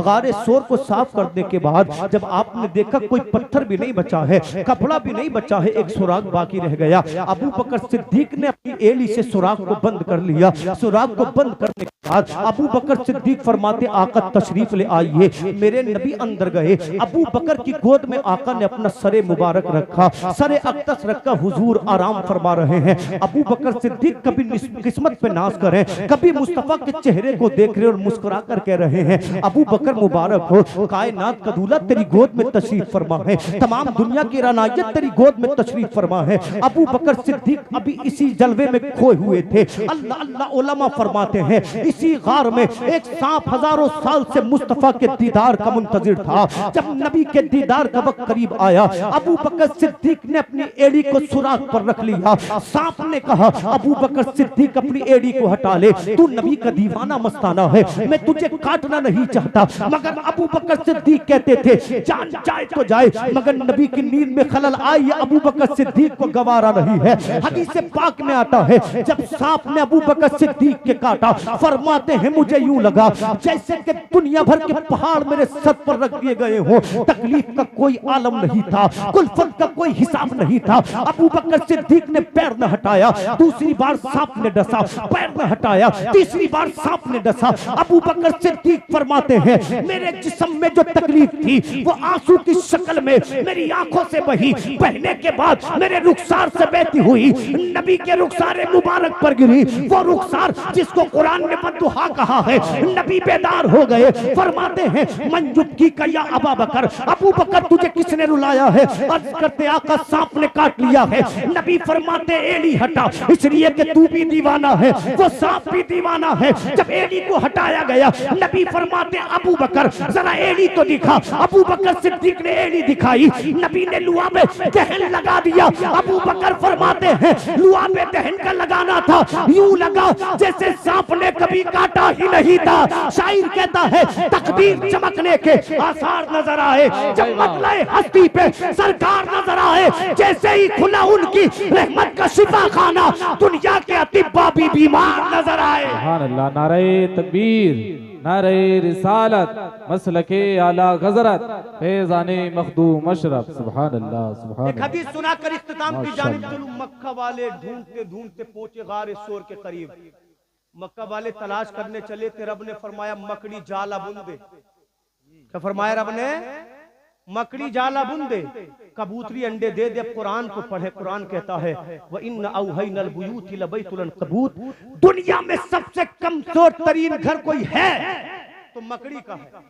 गारे सोर को साफ करने के बाद जब आपने देखा कोई पत्थर भी नहीं बचा है, कपड़ा भी नहीं बचा है, एक सुराग बाकी रह गया, अबू बकर सिद्दीक ने अपनी एड़ी से सुराग को बंद कर लिया। सुराग को बंद करने के बाद अबू बकर सिद्दीक फरमाते आका तशरीफ ले आइए। मेरे नबी अंदर गए, अबू बकर की गोद में आका ने अपना सरे मुबारक रखा, सरे अक्तस रखा, हुजूर आराम फरमा रहे हैं। अबू बकर सिद्दीक कभी किस्मत पे नाज करें, कभी मुस्तफा के चेहरे को देख रहे और मुस्कुरा कर कह रहे हैं अबू बकर मुबारक हो, कायनात का दूल्हा तेरी गोद में तशरीफ फरमा है, तमाम दुनिया की रानायत तेरी गोद में तशरीफ फरमा है। अबू बकर सिद्दीक अभी इसी जलवे में खोए हुए थे। अल्लाह अल्लाह उलमा फरमाते हैं इसी गार में एक सांप हजारों साल से मुस्तफा के दीदार का मुंतजिर था। जब नबी के दीदार का वक्त करीब आया, अबू बकर सिद्दीक ने अपनी एड़ी को सुराग पर रख लिया। सांप ने कहा अबू बकर सिद्दीक अपनी एड़ी को हटा ले, तू नबी का दीवाना मस्ताना है, मैं तुझे काटना नहीं चाहता। मगर अबू बकर सिद्दीक कहते थे जान जाए तो जाए, मगर नबी की नींद में खलल आई, अबू बकर सिद्दीक को गवारा नहीं है। हदीस पाक में आता है जब सांप ने अबू बकर सिद्दीक के काटा, फरमाते हैं मुझे यूं लगा जैसे कि दुनिया भर के पहाड़ मेरे सर पर रख दिए गए हो। तकलीफ का कोई आलम नहीं था, कुल्फत का कोई हिसाब नहीं था। अबू बकर सिद्दीक ने पैर न हटाया, दूसरी बार सांप ने डसा, पैर न हटाया, तीसरी बार सांप ने डसा। अबू बकर सिद्दीक फरमाते हैं मेरे जिस्म में जो तकलीफ थी वो आंसू की शक्ल में मेरी आंखों से बही, बहने के बाद मेरे रुखसार से बहती हुई नबी के रुखसार मुबारक पर गिरी। वो रुखसार जिसको कुरान ने बद्दुआ कहा है। नबी बेदार हो गए, फरमाते हैं मंजुब की कया अबा बकर, अबू बकर तुझे किसने रुलाया है? अर्ज करते आका सांप ने काट लिया है। नबी फरमाते एड़ी हटा, इसलिए कि तू भी दीवाना है, वो सांप भी दीवाना है। जब एड़ी को हटाया गया, नबी फरमाते अबू बकर जरा एड़ी तो दिखा। अबू बकर सिद्दीक ने एड़ी दिखाई, नबी ने लुआ में दहन लगा दिया। अबू बकर फरमाते हैं लुआ में दहन का लगाना था, यूं लगा जैसे सांप ने कभी काटा ही नहीं था। शायर कहता है तकदीर चमकने के आसार नजर आए, जब मतले हस्ती पे सरकार नजर आए, जैसे ही खुला उनकी रहमत का शिफा खाना, दुनिया के अतिब्बा भी बीमार नजर आए। सुभान अल्लाह, नारे तकबीर, नारे रिसालत, मसलके आला गजरत, फैज़ाने मखदूम अशरफ। सुभान अल्लाह, सुभान एक हदीस सुनाकर इख्तिताम की जानिब चलूं। मक्का वाले ढूंढते ढूंढते पहुंचे गारे सोर के करीब। मक्का वाले तलाश करने चले थे, रब ने फरमाया मकड़ी जाला बुन दे। क्या फरमाया रब ने? मकड़ी जाला बुन दे, कबूतरी अंडे दे दे। कुरान को पढ़े, कुरान कहता है व इन्ना औहैनल बुयूति लबैतुल अनकबूत, दुनिया में सबसे कमजोर तरीन घर कोई है तो मकड़ी का है।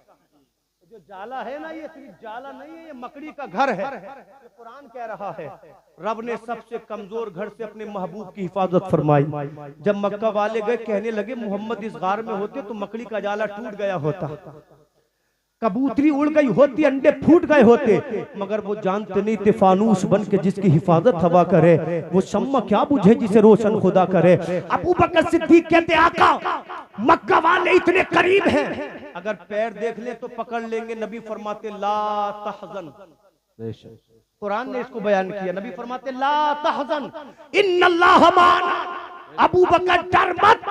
जो जाला है ना, ये सिर्फ जाला नहीं है, ये मकड़ी का घर है। ये कुरान कह रहा है। रब ने सबसे कमजोर घर से अपने महबूब की हिफाजत फरमाई। जब मक्का वाले गए, कहने लगे मोहम्मद इस गार में होते तो मकड़ी का जाला टूट गया होता, कबूतरी उड़ गई होती, अंडे फूट गए होते। मगर वो जानते नहीं थे फानूस बन के जिसकी हिफाजत हवा करे, वो शम्मा क्या बुझे जिसे रोशन खुदा करे। अबू बकर सिद्दीक कहते आका मक्का वाले इतने करीब हैं, अगर पैर देख ले तो पकड़ लेंगे। नबी फरमाते ला तहज़न, कुरान ने इसको बयान किया। नबी फरमाते ला तहज़न इन्नल्लाह माना, अबू बकर डर मत,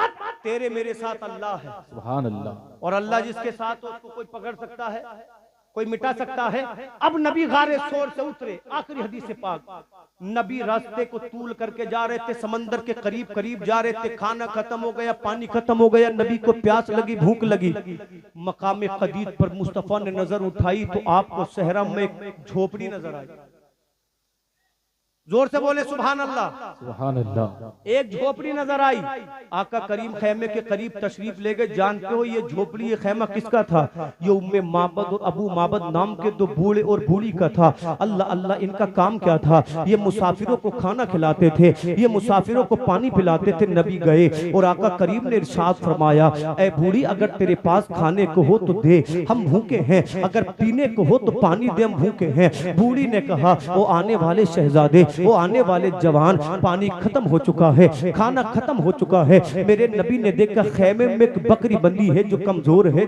तेरे मेरे साथ अल्लाह है। सुभान अल्लाह। और अल्लाह जिसके साथ हो उसको कोई पकड़ सकता है, कोई मिटा सकता है। अब नबी गारे सोर से उतरे। आखिरी हदीस पाक, नबी रास्ते को तूल करके जा रहे थे, समंदर के करीब करीब जा रहे थे। खाना खत्म हो गया, पानी खत्म हो गया, नबी को प्यास लगी, भूख लगी। मकाम खदीज पर मुस्तफा ने नजर उठाई तो आपको सहरा में एक झोपड़ी नजर आई। जोर से बोले सुभान अल्लाह, सुभान अल्लाह। एक झोपड़ी नजर आई। आका करीम खेमे के करीब तशरीफ ले गए। जानते हो ये झोपड़ी, ये खेमा किसका था? ये उम्मे माबद और अबू माबद नाम के दो बूढ़े और बूढ़ी का था। अल्लाह अल्लाह, इनका काम क्या था? ये मुसाफिरों को खाना खिलाते थे, ये मुसाफिरों को पानी पिलाते थे। नबी गए और आका करीम ने इरशाद फरमाया ऐ बूढ़ी, अगर तेरे पास खाने को हो तो दे, हम भूखे हैं। अगर पीने को हो तो पानी दे, हम भूखे हैं। बूढ़ी ने कहा ओ आने वाले शहजादे, वो आने वाले जवान, पानी खत्म हो चुका है, खाना खत्म हो चुका है। मेरे नबी ने देखा खैमे में एक बकरी बंदी है जो कमजोर है,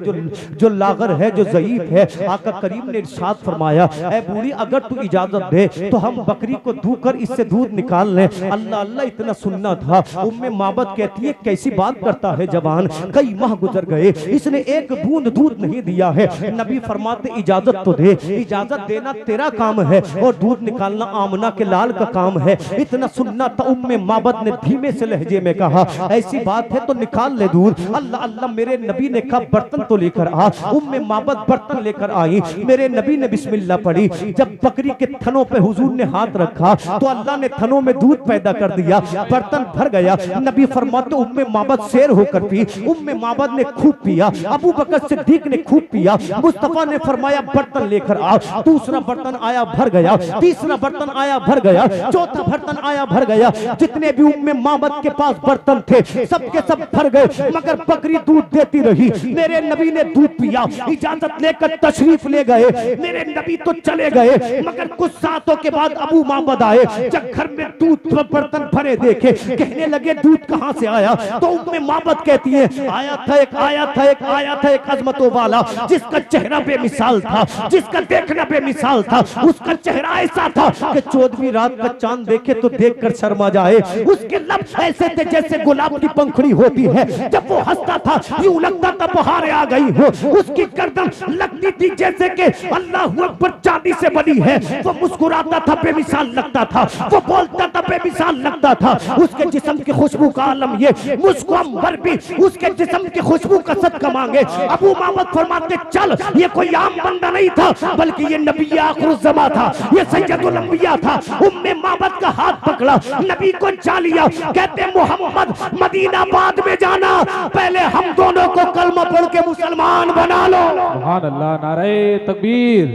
जो लागर है, जो ज़ईफ है। आका करीम ने इरशाद फरमाया, ऐ बूढ़ी अगर तू इजाजत दे तो हम बकरी को धोकर इससे दूध निकाल लें। अल्लाह अल्लाह इतना सुनना था। उम्मे माबद कहती है कैसी बात करता है जवान, कई माह गुजर गए, इसने एक बूंद दूध नहीं दिया है। नबी फरमाते इजाजत तो दे, इजाजत देना तेरा काम है और दूध निकालना आमना के लाल का काम है। इतना सुनना था। उम्मे माबद ने धीमे से लहजे में कहा, ऐसी बात है तो निकाल ले दूध। अल्लाह अल्लाह, मेरे नबी ने कहा बर्तन तो लेकर आ। उम्मे माबद बर्तन लेकर आई। मेरे नबी ने बिस्मिल्लाह पढ़ी। जब बकरी के थनों पे हुजूर ने हाथ रखा तो अल्लाह ने थनों में दूध पैदा कर दिया, बर्तन भर गया। नबी फरमाते उम्मे माबद शेर होकर पी। उम्मे माबद ने खूब पिया, अबू बकर सिद्दीक ने खूब पिया। मुस्तफा ने फरमाया बर्तन लेकर आ। दूसरा बर्तन आया, भर गया। तीसरा बर्तन आया, भर गया। चौथा बर्तन आया, भर गया। जितने भी उम्मे माबद के पास बर्तन थे सबके सब भर गए, मगर बकरी दूध देती रही। मेरे नबी ने दूध पिया, इजाजत लेकर तशरीफ ले गए। मेरे नबी तो चले गए, मगर कुछ सातों के बाद अबू माबद आए। जब घर में दूध बर्तन भरे देखे, कहने लगे दूध कहां से आया? तो उम्मे माबद कहती है आया था एक अजमतों वाला, जिसका चेहरा बेमिसाल था, जिसका देखना बेमिसाल था। उसका चेहरा ऐसा था कि 14वीं रात का चांद देखे तो देखकर शर्मा जाए। उसके लब ऐसे थे जैसे गुलाब की पंखुड़ी होती है। जब वो हंसता था यूं लगता था बहार आ गई हो। उसकी गर्दन लगती थी जैसे कि अल्लाह अकबर चांदी से बनी है। वो मुस्कुराता था बेमिसाल लगता था, वो बोलता था बेमिसाल लगता था। उसके जिस्म की खुशबू का आलम ये, मुझको अंबर भी उसके जिस्म की खुशबू का सदका मांगे। अबू माबद फरमाते चल, ये कोई आम बंदा नहीं था, बल्कि ये नबी आखिरुज़्ज़मा था, ये सैयदुल अंबिया था। उम्मे माबद का हाथ पकड़ा, नबी को जा लिया। कहते मोहम्मद मदीना बाद में जाना, पहले हम दोनों को कलमा पढ़ के मुसलमान बना लो। सुभान अल्लाह, नारे तकबीर,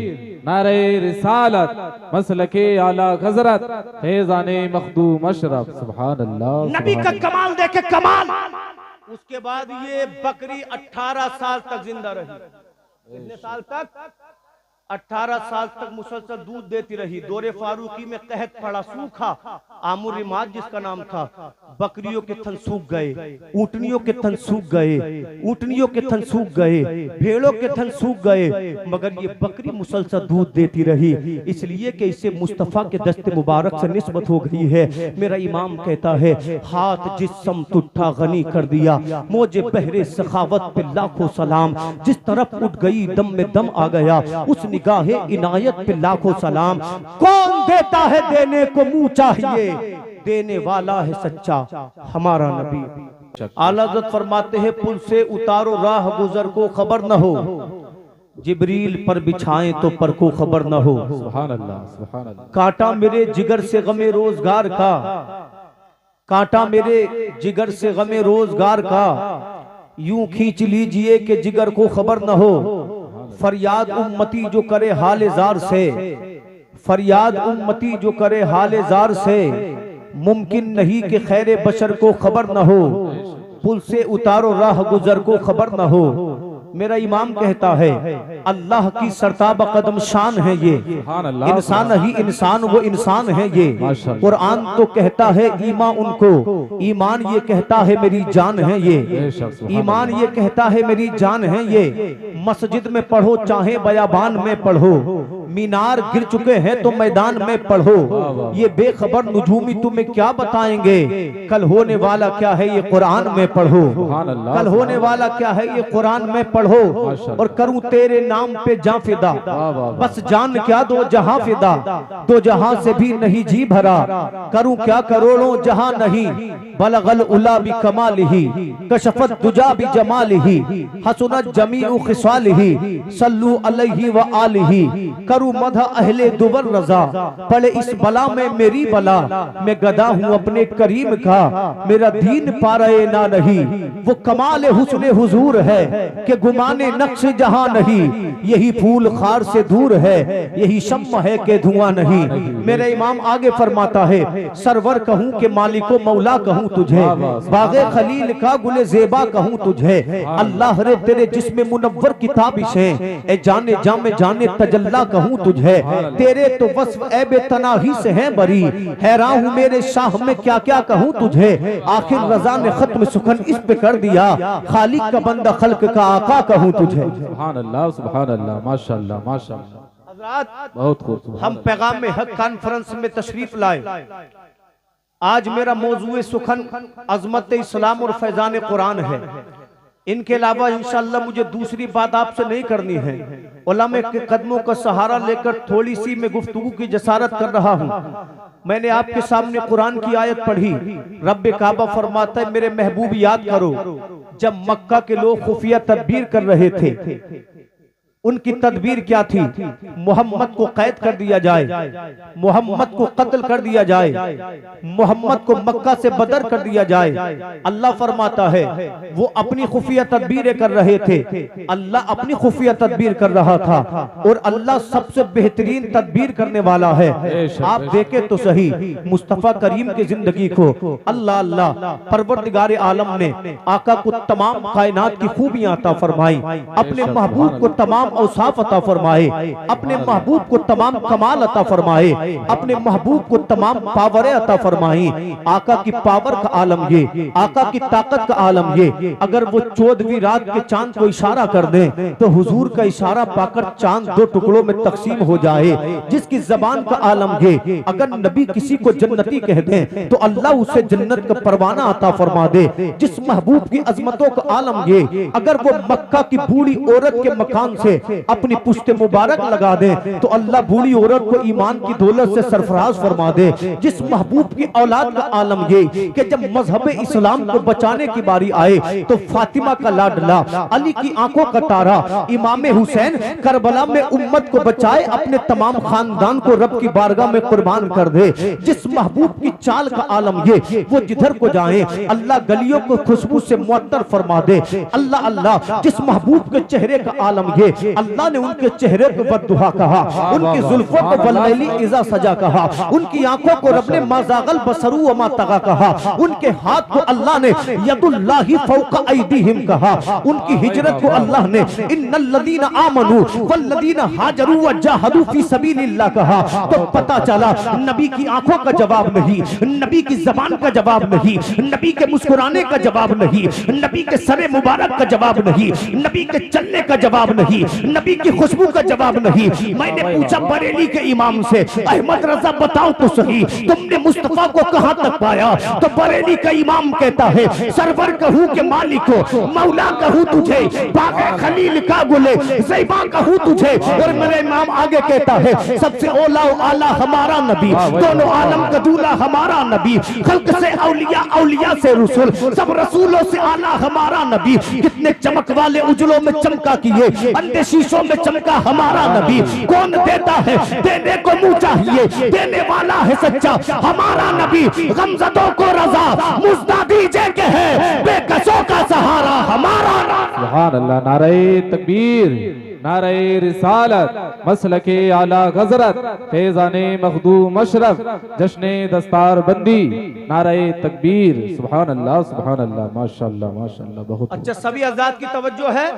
नारे रिसालत, मसलके आला हज़रत, फैज़ाने मखदूम अशरफ। सुभान अल्लाह, नबी का कमाल देखे, कमाल। उसके बाद ये बकरी 18 साल तक जिंदा रही। कितने साल तक? 18 साल तक मुसलसल दूध देती रही। दौरे फारूकी में कहत पड़ा, सूखा आमुर रिमाज जिसका नाम था। बकरियों के थन सूख गए, ऊँटनियों के थन सूख गए, ऊँटनियों के थन सूख गए, भेड़ों के थन सूख गए, मगर ये बकरी मुसलसल दूध देती रही। इसलिए कि इसे मुस्तफ़ा के दस्ते मुबारक से निस्बत हो गई है। मेरा इमाम कहता है हाथ जिस्म तुठा गनी कर दिया, मौजे बहरे सखावत पे लाखों सलाम। जिस तरफ उठ गई दम में दम आ गया, उस निगाहे इनायत पे लाखों सलाम। कौन देता है देने को मुंह चाहिए, देने वाला है सच्चा हमारा नबी। आला हज़रत फरमाते हैं पुल से उतारो राह गुजर को खबर न हो, जिब्रील पर बिछाएं तो पर को खबर न हो। सुभान अल्लाह, सुभान अल्लाह। कांटा मेरे जिगर से गमे रोजगार का, कांटा मेरे जिगर से गमे रोजगार का, यूं खींच लीजिए कि जिगर को खबर न हो। फरियाद उम्मती जो करे हाले जार से, फरियाद उम्मती जो करे हाले जार से, मुमकिन नहीं कि खैरे बशर को खबर न हो। पुल से उतारो राह गुजर को खबर न हो। मेरा इमाम कहता है अल्लाह की सरताब कदम शान है ये, इंसान ही इंसान वो इंसान है ये। कुरान तो कहता है ईमान उनको, ईमान ये कहता है मेरी जान है ये, ईमान ये कहता है मेरी जान है ये। मस्जिद में पढ़ो चाहे बयाबान में पढ़ो, मीनार गिर चुके हैं तो मैदान में पढ़ो। ये बेखबर नुजूमी तुम्हें क्या बताएंगे, कल होने वाला क्या है ये कुरान में पढ़ो। कल होने वाला क्या है ये कुरान में पढ़ो। और करूं तेरे नाम पे जान फिदा, बस जान क्या दो जहां फिदा, दो जहां से भी नहीं जी भरा। करूं क्या करोड़ों जहां नहीं, बलगल उला भी कमालिही, कशफत दुजा भी जमालिही, हसनत जमीउ खिसालिही, सल्लू अलैहि व आलिही। करूं मदह अहले दुबर रजा, पड़े इस बला में मेरी बला। मैं गदा हूं अपने करीम का, मेरा दीन पारे ना नहीं। वो कमाल हुस्न हुजूर है कि गुमाने नक्श जहां नहीं, यही फूल खार से दूर है, यही शम्म है के धुआं नहीं। मेरे इमाम आगे फरमाता है, सरवर कहूं के मालिको मौला कहूं तुझे, बागे खलील का गुले ज़ेबा कहूं तुझे, अल्लाह रे तेरे जिस्म मुनव्वर किताबिश है, ए जाने जामे जाने तजल्ला कहूं तुझे, तेरे तो वस्फ ऐबे तनाही से है बरी, हैरान हूं मेरे शाह में क्या क्या कहूं तुझे, आखिर रजा ने खत्म सुखन इस पे कर दिया, खालिक का बंदा खल्क का आका कहूं तुझे। सुभान अल्लाह माशाअल्लाह माशाअल्लाह। हज़रात, बहुत खूब। हम पैगाम में हक कॉन्फ्रेंस में तशरीफ लाए। आज मेरा मौजूए सुखन अजमत इस्लाम और फैजान कुरान है। इनके अलावा इंशाअल्लाह मुझे दूसरी बात आपसे नहीं करनी है। उलमा के कदमों का सहारा लेकर थोड़ी सी मैं गुफ्तगू की जसारत कर रहा हूँ। मैंने आपके सामने कुरान की आयत पढ़ी। रब्बे काबा फरमाता है, मेरे महबूब याद करो जब मक्का के लोग खुफिया तदबीर कर रहे थे, उनकी तदबीर क्या थी? मोहम्मद को कैद कर दिया जाए, मोहम्मद को कत्ल कर दिया जाए, मोहम्मद को मक्का से बदर कर दिया जाए। अल्लाह फरमाता है वो अपनी खुफिया तदबीरें कर रहे थे, अल्लाह अपनी खुफिया तदबीर कर रहा था, और अल्लाह सबसे बेहतरीन तदबीर करने वाला है। आप देखे तो सही मुस्तफा करीम की जिंदगी को अल्लाह अल्लाह परवरदिगार आलम ने आका को तमाम कायनात की खूबियां अता फरमाई, अपने महबूब को तमाम औसाफ अता फरमाए, अपने महबूब को तमाम कमाल अता फरमाए, अपने महबूब को तमाम पावरें अता फरमाई। आका की पावर का आलम ये, आका की ताकत का आलम ये। अगर वो 14वीं रात के चांद को इशारा कर दे तो हुजूर का इशारा पाकर चांद 2 टुकड़ों में तकसीम हो जाए। जिसकी जबान का आलम ये, अगर नबी किसी को जन्नती कह दे तो अल्लाह उसे जन्नत का परवाना अता फरमा दे। जिस महबूब की अजमतों का आलम ये, अगर वो मक्का की बूढ़ी औरत के मकान से अपनी पुश्ते मुबारक लगा दे तो अल्लाह बूढ़ी औरत को ईमान की दौलत से सरफराज फरमा दे। जिस महबूब की औलाद का आलम ये कि जब मजहब इस्लाम को बचाने की बारी आए तो फातिमा का लाडला, अली की आंखों का तारा, इमाम हुसैन करबला में उम्मत को बचाए, अपने तमाम खानदान को रब की बारगाह में कुर्बान कर दे। जिस महबूब की चाल का आलम ये, वो जिधर को जाए अल्लाह गलियों को खुशबू से मुअत्तर फरमा दे। अल्लाह अल्लाह जिस महबूब के चेहरे का आलम ये, अल्लाह ने उनके चेहरे को बद्दुआ कहा, उनकी जुल्फों को वल्लैली इज़ा सजा कहा, उनकी आंखों को रब ने माज़ागल बसरू व मा तगा कहा, उनके हाथ को अल्लाह ने यदुल्लाहि फौका ऐदीहिम कहा, उनकी हिजरत को अल्लाह ने इन्नल लदीना आमनू वल्लदीना हाजरू व जाहदू फी सबीलिल्लाह कहा। तो पता चला नबी की आंखों का जवाब नहीं, नबी की जबान का जवाब नहीं, नबी के मुस्कुराने का जवाब नहीं, नबी के सरे मुबारक का जवाब नहीं, नबी के चलने का जवाब नहीं, नबी की खुशबू का जवाब नहीं। मैंने पूछा बरेली के इमाम से, अहमद रजा बताओ तो सही तुमने मुस्तफा को कहां तक पाया? तो बरेली का इमाम कहता है, सरवर कहूं के मालिक हो, मौला कहूं तुझे, बागे खलील का गुले ज़ैबा कहूं तुझे। और मेरे इमाम आगे कहता है, सबसे औला आला हमारा नबी, दोनों आलम का दूल्हा हमारा नबी, खल्क से औलिया, औलिया से रसूल, सब रसूलों से आला हमारा नबी। कितने चमक वाले उजलों में चमका किए, अंधे शीशों में चमका हमारा नबी। कौन देता है? देने को मुंह चाहिए, देने वाला है सच्चा हमारा नबी। गमज़दों को रजा मुज़्दा दीजिए के है, बेकसों का सहारा हमारा। सुभान अल्लाह। नारे तकबीर, नारे रिसालत, मसलके आला गजरत, फैज़ाने मखदूम अशरफ, जश्ने दस्तार बंदी, नारे तकबीर। सुभान अल्लाह माशाअल्लाह माशाअल्लाह। बहुत अच्छा, सभी आजाद की तवज्जो है,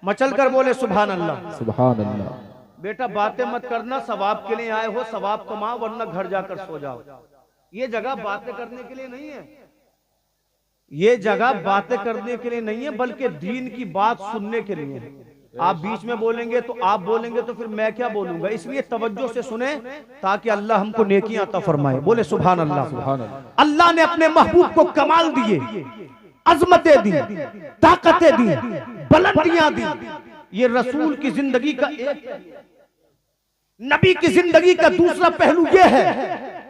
मचल कर बोले सुभान अल्लाह। सुभान अल्लाह। बेटा बातें मत करना, सवाब के लिए आए हो, सवाब कमाओ वरना घर जाकर सो जाओ। ये जगह बातें करने के लिए नहीं है, ये जगह बातें करने के लिए नहीं है, बल्कि दीन की बात सुनने के लिए है। आप बीच में बोलेंगे तो आप बोलेंगे तो फिर मैं क्या बोलूंगा, इसलिए तवज्जो से सुने ताकि अल्लाह हमको नेकियां अता फरमाए। बोले सुभान अल्लाह। अल्लाह ने अपने महबूब को कमाल दिए, अजमतें दी, ताकतें दी, बुलंदियां दी। ये रसूल की जिंदगी का एक, नबी की जिंदगी का दूसरा पहलू ये है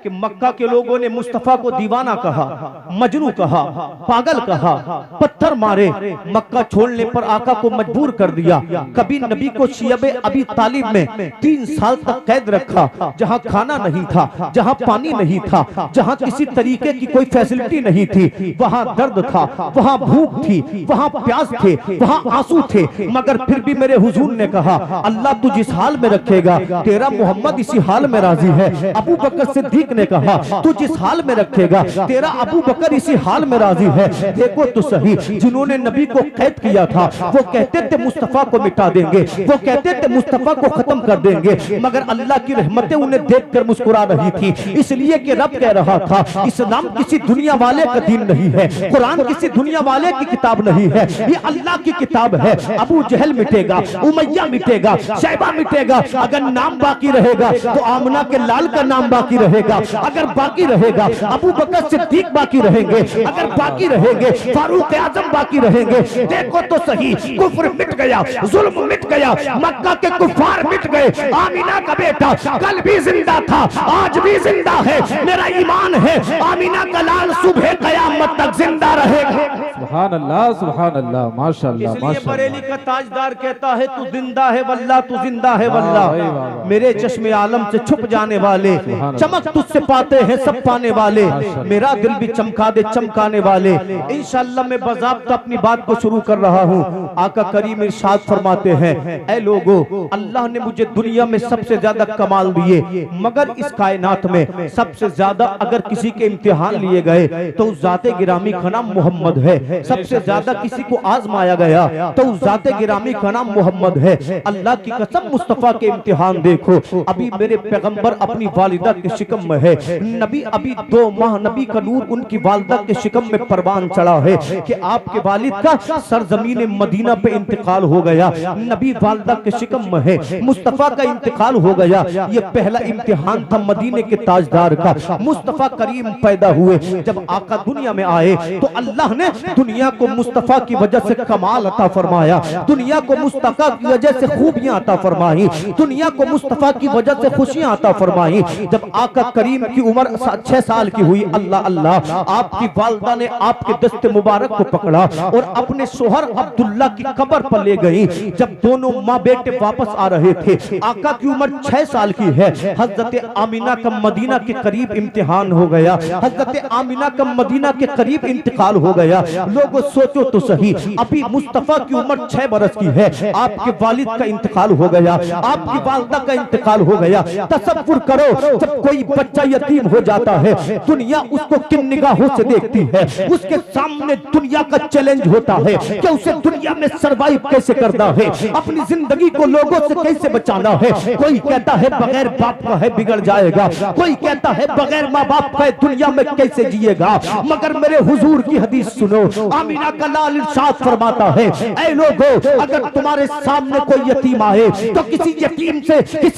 कि मक्का के लोगों ने मुस्तफा को दीवाना कहा, मजनू कहा, पागल कहा, पत्थर मारे, मक्का छोड़ने पर आका को मजबूर कर दिया। कभी नबी को शियबे अबी तालिब में 3 साल तक कैद रखा, जहां खाना नहीं था, जहां पानी नहीं था, जहां किसी तरीके की कोई फैसिलिटी नहीं थी, वहां दर्द था, वहां भूख थी, वहां प्यास थे, वहां आंसू थे, मगर फिर भी मेरे हुजूर ने कहा अल्लाह तू जिस हाल में रखेगा तेरा मोहम्मद इसी हाल में राजी है। अबू बकर सिद्दीक ने कहा तू जिस हाल में रखेगा तेरा अबू बकर इसी हाल में राजी है। देखो तो सही, जिन्होंने नबी को कैद किया था वो कहते थे मुस्तफा को मिटा देंगे, वो कहते थे मुस्तफा को खत्म कर देंगे, मगर अल्लाह की रहमतें उन्हें देखकर मुस्कुरा रही थी, इसलिए कि रब कह रहा था इस्लाम किसी दुनिया वाले का दीन नहीं है, कुरान किसी दुनिया वाले की किताब नहीं है, ये अल्लाह की किताब है। अबू जहल मिटेगा, उमैया मिटेगा, शैबा मिटेगा, अगर नाम बाकी रहेगा तो आमना के लाल का नाम बाकी रहेगा, अगर बाकी रहेगा अबू बकर सिद्दीक बाकी रहेंगे, अगर बाकी रहेंगे फारूक आजम बाकी रहेंगे। देखो तो सही, कुफ्र मिट गया, जुल्म मिट गया, मक्का के कुफार मिट गए। आमीना का बेटा कल भी जिंदा था, आज भी जिंदा है, मेरा ईमान है आमीना का लाल सुबह कयामत तक जिंदा रहेगा। सुभान अल्लाह, सुभान अल्लाह, माशाअल्लाह, इसलिए बरेली का ताजदार कहता है तू जिंदा है वल्लाह, तू जिंदा है वल्लाह, मेरे चश्मे आलम से छुप जाने वाले, चमक तुझसे पाते हैं सब पाने वाले, मेरा दिल भी चमका दे चमकाने वाले। इंशाअल्लाह मैं बाज़ाब्ता अपनी बात को शुरू कर रहा हूँ। आका करीम इरशाद फरमाते हैं, ऐ लोगो अल्लाह ने मुझे दुनिया में सबसे ज्यादा कमाल दिए, मगर इस कायनात में सबसे ज्यादा अगर किसी के इम्तिहान लिए गए तो उस जाते गिरामी का नाम मोहम्मद है। सबसे ज्यादा किसी को आजमाया गया तो उस जाते गिरामी का नाम मोहम्मद है। अल्लाह की कसम मुस्तफा के इम्तिहान देखो, अभी मेरे पैगंबर अपनी वालिदा के शिकम में है, नबी अभी 2 माह नबी का नूर उनकी वालिदा के शिकम में परवान चढ़ा है कि आपके वालिद का सरजमीन मदीना पे इंतकाल हो गया, नबी वालिदा के शिकम में है, मुस्तफा का इंतकाल हो गया। ये पहला इम्तिहान था मदीने के ताजदार का। मुस्तफा करीम पैदा हुए, जब आका दुनिया में आए तो अल्लाह ने दुनिया को मुस्तफा की वजह से कमाल अता फरमाया, दुनिया को मुस्तफा की वजह से खूबियां अता फरमाई, दुनिया को मुस्तफा की वजह से खुशियां अता फरमाई। जब आका करीम की उम्र 6 साल की हुई, अल्लाह अल्लाह, आपकी वालिदा ने आपके दस्ते मुबारक को पकड़ा और अपने शोहर अब्दुल्ला की कब्र पर ले गई। जब दोनों माँ बेटे वापस आ रहे थे, आका की उम्र 6 साल की है, हजरत आमीना का मदीना के करीब इम्तिहान हो गया, हजरत आमीना का मदीना के करीब इंतकाल हो गया। लोगों सोचो तो सही, अभी मुस्तफा की उम्र 6 बरस की है, आपके वालिद का इंतकाल हो गया, आपकी वालिदा का इंतकाल हो गया। तसव्वुर करो, जब कोई बच्चा यतीम हो जाता है दुनिया उसको किन निगाहों से देखती है, उसके सामने दुनिया का चैलेंज होता है कि उसे दुनिया में सरवाइव कैसे करना है, अपनी जिंदगी को लोगों से कैसे बचाना है। कोई कहता है बगैर बाप का है बिगड़ जाएगा, कोई कहता है बगैर माँ बाप का दुनिया में कैसे जिएगा, मगर मेरे हुजूर की हदीस सुनो, आमीना का लाल इरशाद फरमाता है, ऐ लोगो अगर तुम्हारे सामने कोई यतीम आए तो किसी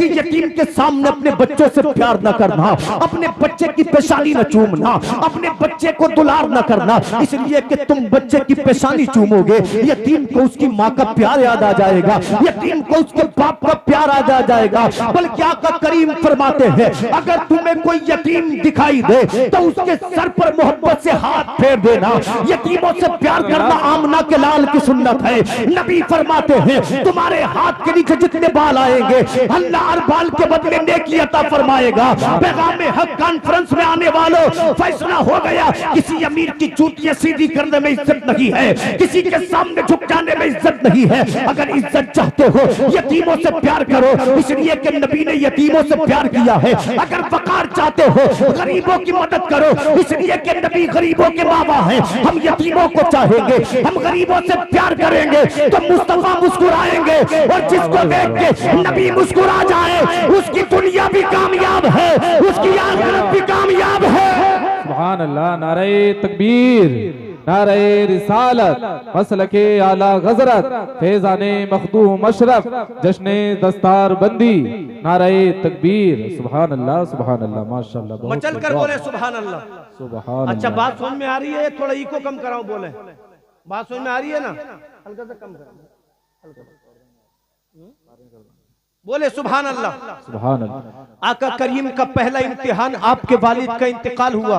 यतीम के सामने अपने बच्चों से प्यार न करना, अपने बच्चे की पेशानी न चूमना, अपने बच्चे को दुलार न करना, इसलिए कि तुम बच्चे की पेशानी चूमोगे, यतीम को उसकी माँ का प्यार याद आ जाएगा, यतीम को उसके बाप का प्यार याद आ जाएगा। बल्कि आका करीम फरमाते हैं, अगर तुम्हें कोई यतीम दिखाई दे तो उसके सर पर मोहब्बत से हाथ फेर देना। यतीमों से प्यार करना आमना के लाल की सुन्नत है। नबी फरमाते हैं, तुम्हारे हाथ के नीचे जितने बाल आएंगे अल्लाह हर बाल के बदले नेकी अता फरमाएगा। पैगाम हक कॉन्फ्रेंस में आने वालों, फैसला हो गया, किसी अमीर की जूतियां सीधी करने में इज्जत नहीं है, किसी के सामने झुक जाने में इज्जत नहीं है। अगर इज्जत चाहते हो यतीमों से प्यार करो, इसलिए कि नबी ने यतीमों से प्यार किया है। अगर वकार चाहते हो गरीबों की मदद करो, इसलिए कि नबी गरीबों के बाबा हैं। हम यतीमों को चाहेंगे, हम गरीबों से प्यार करेंगे तो मुस्तफा मुस्कुराएंगे, और जिसको देख के नबी मुस्कुरा जाए उसकी दुनिया भी कामयाब है, उसकी आखिरत भी कामयाब है। सुभान अल्लाह, नारे तकबीर, नारे रिसालत, मसलके आला गजरत, फैजाने मखदूम अशरफ, जश्ने दस्तार बंदी, नारे तकबीर। सुभान अल्लाह, सुभान अल्लाह, माशाअल्लाह। मचल कर बोले सुभान अल्लाह, सुभान। अच्छा बात समझ में आ रही है? थोड़ा इको कम कराओ, बोले बात समझ में आ रही है ना? हल्का सा कम करो, बोले सुभान अल्लाह। सुभान अल्लाह। आका करीम का पहला इम्तिहान आपके वालिद का इंतकाल हुआ,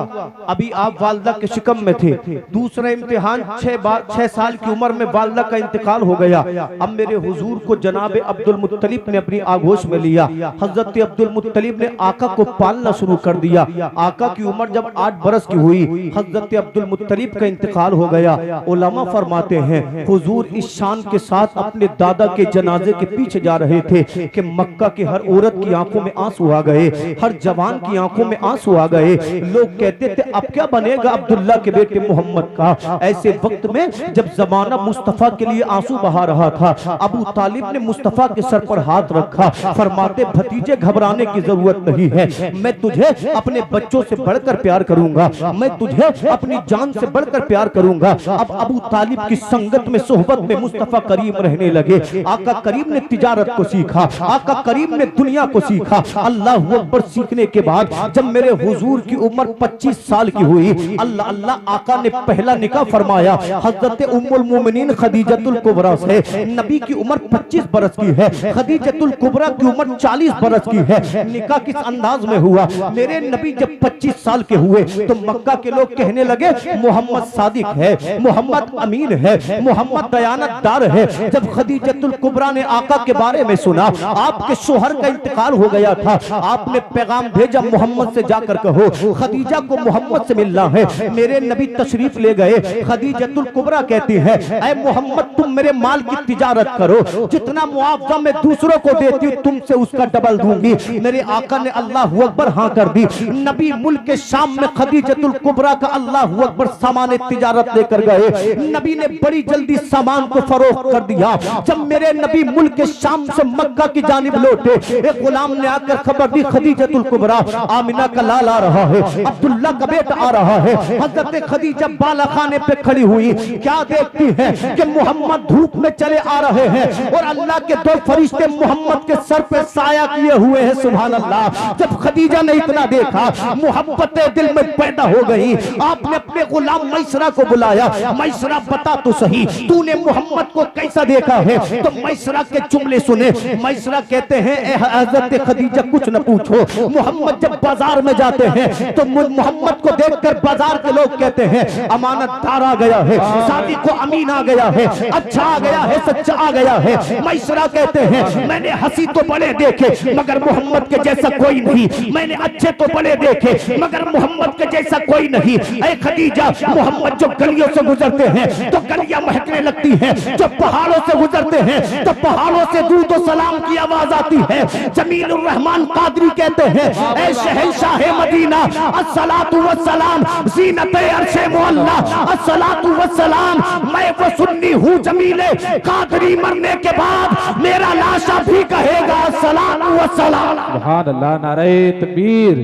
अभी आप वालदा के शिकम में थे। दूसरा इम्तिहान 6 साल की उम्र में वालदा का इंतकाल हो गया। अब मेरे हुजूर को जनाब अब्दुल मुत्तलिब ने अपनी आगोश में लिया। हजरत अब्दुल मुत्तलिब ने आका को पालना शुरू कर दिया। आका की उम्र जब 8 बरस की हुई, हजरत अब्दुल मुत्तलिब का इंतकाल हो गया। उलमा फरमाते हैं हुजूर इस शान के साथ अपने दादा के जनाजे के पीछे जा रहे थे कि मक्का की हर औरत की आंखों में आंसू आ गए, हर जवान की आंखों में आंसू आ गए। लोग कहते थे अब क्या बनेगा अब्दुल्ला के बेटे मोहम्मद का। ऐसे वक्त में जब जमाना मुस्तफा के लिए आंसू बहा रहा था, अबू तालिब ने मुस्तफा के सर पर हाथ रखा। फरमाते भतीजे घबराने की जरूरत नहीं है, मैं तुझे अपने बच्चों से बढ़कर प्यार करूंगा, मैं तुझे अपनी जान से बढ़कर प्यार करूंगा। अब अबू तालिब की संगत में सोहबत में मुस्तफा करीम रहने लगे। आका करीम ने तिजारत को सीखा, आका करीम ने दुनिया को सीखा। अल्लाह अकबर सीखने के बाद जब मेरे हुजूर की उम्र 25 साल की हुई, अल्लाह अल्लाह आका ने पहला निकाह फरमाया हजरत उम्मुल मोमिनीन खदीजतुल कुबरा से। नबी की उम्र 25 बरस की है, खदीजतुल कुबरा की उम्र 40 बरस की है। निकाह किस अंदाज में हुआ? मेरे नबी जब 25 साल के हुए तो मक्का के लोग कहने लगे मोहम्मद सादिक है, मोहम्मद अमीन है, मोहम्मद दयानतदार है। जब खदीजतुल कुबरा ने आका के बारे में सुना, आपके शोहर का इंतकाल हो गया था, आपने पैगाम भेजा मोहम्मद से जाकर कहो खदीजा को मोहम्मद से मिलना है। मेरे नबी तशरीफ ले गए। खदीजतुल कुबरा कहती है ऐ मोहम्मद तुम मेरे माल की तिजारत करो, जितना मुआवजा मैं दूसरों को देती हूँ तुमसे उसका डबल दूंगी। मेरे आका ने अल्लाह अकबर हाँ कर दी। नबी मुल्क के शाम में खदीजतुल कुबरा का अल्लाह अकबर सामान तिजारत लेकर गए। नबी ने बड़ी जल्दी सामान को फरोख्त कर दिया। जब मेरे नबी मुल्क के शाम से मक्का की जानिब लौटे, एक गुलाम ने आकर खबर दी खदीजतुल कुबरा आमिना का लाल आ रहा है, अब्दुल्ला का बेटा आ रहा है। हजरत खदीजा बाला खाने पे खड़ी हुई, क्या देखती है कि मोहम्मद धूप में चले आ रहे हैं और अल्लाह के 2 फरिश्ते मोहम्मद के सर पे साया किए हुए हैं। सुभान अल्लाह। जब खदीजा ने इतना देखा मोहब्बत दिल में पैदा हो गई। आपने अपने गुलाम मैसरा को बुलाया, मैसरा बता तो सही तूने मोहम्मद को कैसा देखा है? तो मैसरा के जुमले सुने। मैसरा कहते हैं ए हजरत खदीजा कुछ न पूछो, मोहम्मद जब बाजार में जाते हैं तो मोहम्मद को देखकर बाजार के लोग कहते हैं अमानतदार आ गया है, शादी को अमीन आ गया है, अच्छा आ गया है, सच्चा आ गया है। मैसरा कहते हैं मैंने हंसी तो बड़े देखे मगर मोहम्मद के जैसा कोई नहीं, मैंने अच्छे तो बड़े देखे मगर मोहम्मद के जैसा कोई नहीं। ऐ खदीजा मोहम्मद जो गलियों से गुजरते हैं तो गलियां महकने लगती हैं, जो पहाड़ों से गुजरते हैं तो पहाड़ों से दूध और सलाम की आवाज आती है। जमीलुर रहमान कादरी कहते हैं ऐ शहंशाह मदीना अस्सलातु वस्सलाम ज़ीनत अर्शे मुअल्ला अस्सलातु वस्सलाम। मैं वो सुन्नी हूँ जमीले कादरी, मरने के बाद मेरा लाशा भी कहेगा अस्सलातु वस्सलाम। सुभान अल्लाह। नारे तकबीर,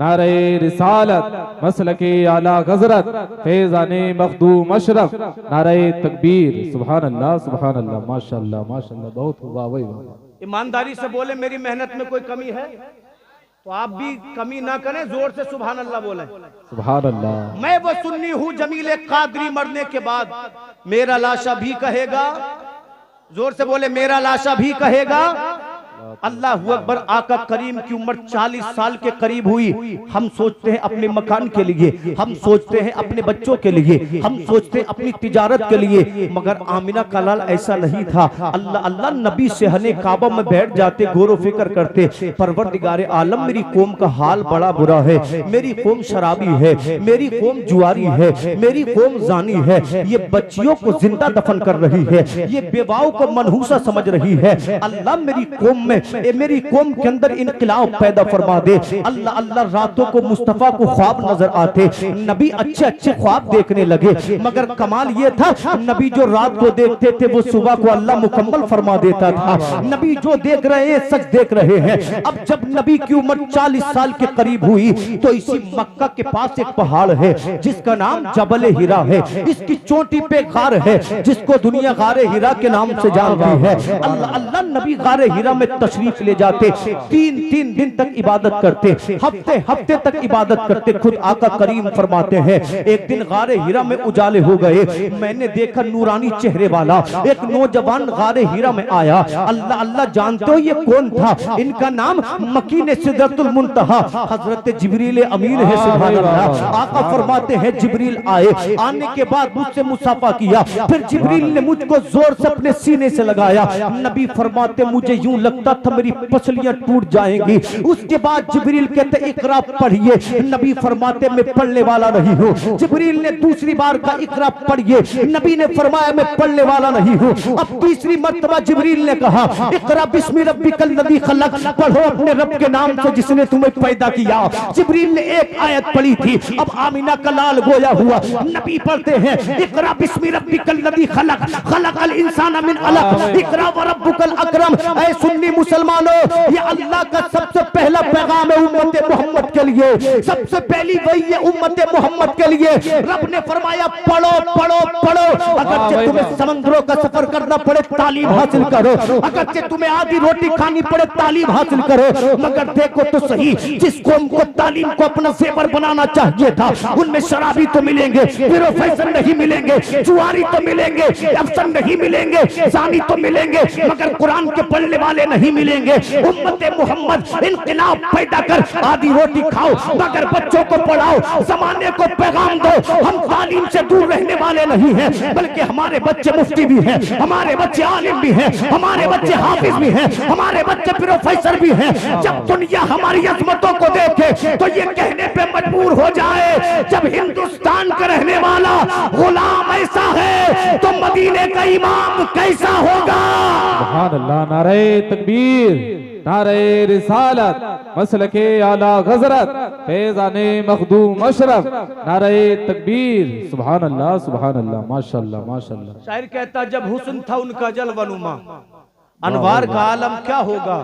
नारे रिसालत, मसलके आला हज़रत, फैज़ाने मखदूम अशरफ, नारे तकबीर। सुभान अल्लाह, सुभान अल्लाह, माशाअल्लाह, माशाअल्लाह, बहुत हुआ। वही ईमानदारी से बोले मेरी मेहनत में कोई कमी है तो आप भी कमी ना करें, जोर से सुभान अल्लाह बोले। सुभान अल्लाह। मैं वो सुन्नी हूँ जमीले कादरी, मरने के बाद मेरा लाशा भी कहेगा, जोर से बोले मेरा लाशा भी कहेगा अल्लाह अकबर। आका करीम की उम्र 40 साल के करीब हुई। हम सोचते हैं अपने मकान के लिए, हम सोचते हैं अपने बच्चों के लिए, हम सोचते हैं अपनी तिजारत के लिए, मगर आमिना का लाल ऐसा नहीं था। अल्लाह अल्लाह नबी सहने काबा में बैठ जाते, गौर फिक्र करते परवरदिगारे आलम मेरी कौम का हाल बड़ा बुरा है, मेरी कौम शराबी है, मेरी कौम जुआरी है, मेरी कौम जानी है, ये बच्चियों को जिंदा दफन कर रही है, ये बेवाओं को मनहूसा समझ रही है। अल्लाह मेरी कौम में, मेरी कौम के अंदर इनकलाब पैदा फरमा दे। अल्लाह अल्लाह रातों को मुस्तफा को ख्वाब नजर आते, नबी अच्छे अच्छे ख्वाब देखने लगे, मगर कमाल ये था नबी जो रात को देखते थे वो सुबह को अल्लाह मुकम्मल फरमा देता था। नबी जो देख रहे हैं सच देख रहे हैं। अब जब नबी की उम्र 40 साल के करीब हुई तो इसी मक्का के पास एक पहाड़ है जिसका नाम जबल हिरा है। इसकी चोटी पे गार है जिसको दुनिया गारे हिरा के नाम से जानती है। अल्लाह अल्लाह नबी गारे हिरा में तशरीफ ले जाते, 3 दिन तक इबादत करते, हफ्ते तक इबादत करते। खुद आका करीम फरमाते हैं एक दिन गारे हिरा में उजाले हो गए, मैंने देखा नूरानी चेहरे वाला एक नौजवान गारे हिरा में आया। अल्लाह अल्लाह जानते हो ये कौन था? इनका नाम मकीन सिदरतुल मुंतहा हजरत जिब्रील अमीन है। सुभान अल्लाह। आका फरमाते हैं जिब्रील आए, आने के बाद मुझसे मुसाफा किया, फिर जिब्रील ने मुझको जोर से अपने सीने से लगाया। नबी फरमाते मुझे यूं लगता था मेरी पसलियां टूट जाएंगी। उसके बाद जिब्रील कहते इकरा पढ़िए। नबी फरमाते मैं पढ़ने वाला नहीं हूँ। जिब्रील ने दूसरी बार का इकरा पढ़िए। नबी ने फरमाया मैं पढ़ने वाला नहीं हूँ। अब तीसरी मर्तबा जिब्रील ने कहा इकरा बिस्मि रब्बिकल लज़ी खलक, पढ़ो अपने रब के नाम से जिसने तुम्हें पैदा किया। जिब्रील ने एक आयत पढ़ी थी। अब आमिना का लाल गोया हुआ। नबी पढ़ते हैं इकरा बिस्मि रब्बिकल लज़ी खलक, खलकल इंसान मिन अलक, इकरा व रब्बुकल अकरम। ऐ सुन्नी मुसलमानों, ये अल्लाह का सबसे पहला पैगाम है उम्मत मोहम्मद के लिए। सबसे पहली वही है उम्मत मोहम्मद के लिए। रब ने फरमाया पढ़ो पढ़ो पढ़ो। अगर तुम्हें समंदरों का सफर करना पड़े तालीम हासिल करो, अगर तुम्हें आधी रोटी खानी पड़े तालीम हासिल करो। मगर देखो तो सही, जिस कौम को तालीम को अपना जेवर बनाना चाहिए था उनमें शराबी तो मिलेंगे, प्रोफेसर नहीं मिलेंगे, जुआरी तो मिलेंगे, अफसर नहीं मिलेंगे, जानी तो मिलेंगे, मगर कुरान के पढ़ने वाले नहीं मिलेंगे। उम्मत मोहम्मद इनकलाब पैदा कर, आधी रोटी खाओ मगर बच्चों को पढ़ाओ, जमाने को पैगाम दो। हम तालीम से दूर रहने वाले नहीं हैं, बल्कि हमारे बच्चे मुफ्ती भी हैं, हमारे बच्चे आलिम भी हैं, हमारे बच्चे हाफिज भी हैं, हमारे बच्चे प्रोफेसर भी हैं। जब दुनिया हमारी अजमतों को देखे तो ये कहने पे मजबूर हो जाए जब हिंदुस्तान का रहने वाला गुलाम ऐसा है तो मदीने का इमाम कैसा होगा। सुभान अल्लाह। नारे तकबीर, नारे रिसालत, मसलके आला गजरत, फैज़ाने मखदूम अशरफ, नारे तकबीर। सुभान अल्लाह सुभान अल्लाह, माशाअल्लाह माशाअल्लाह। शायर कहता जब हुस्न था उनका जलवनुमा, अनवार का आलम क्या होगा।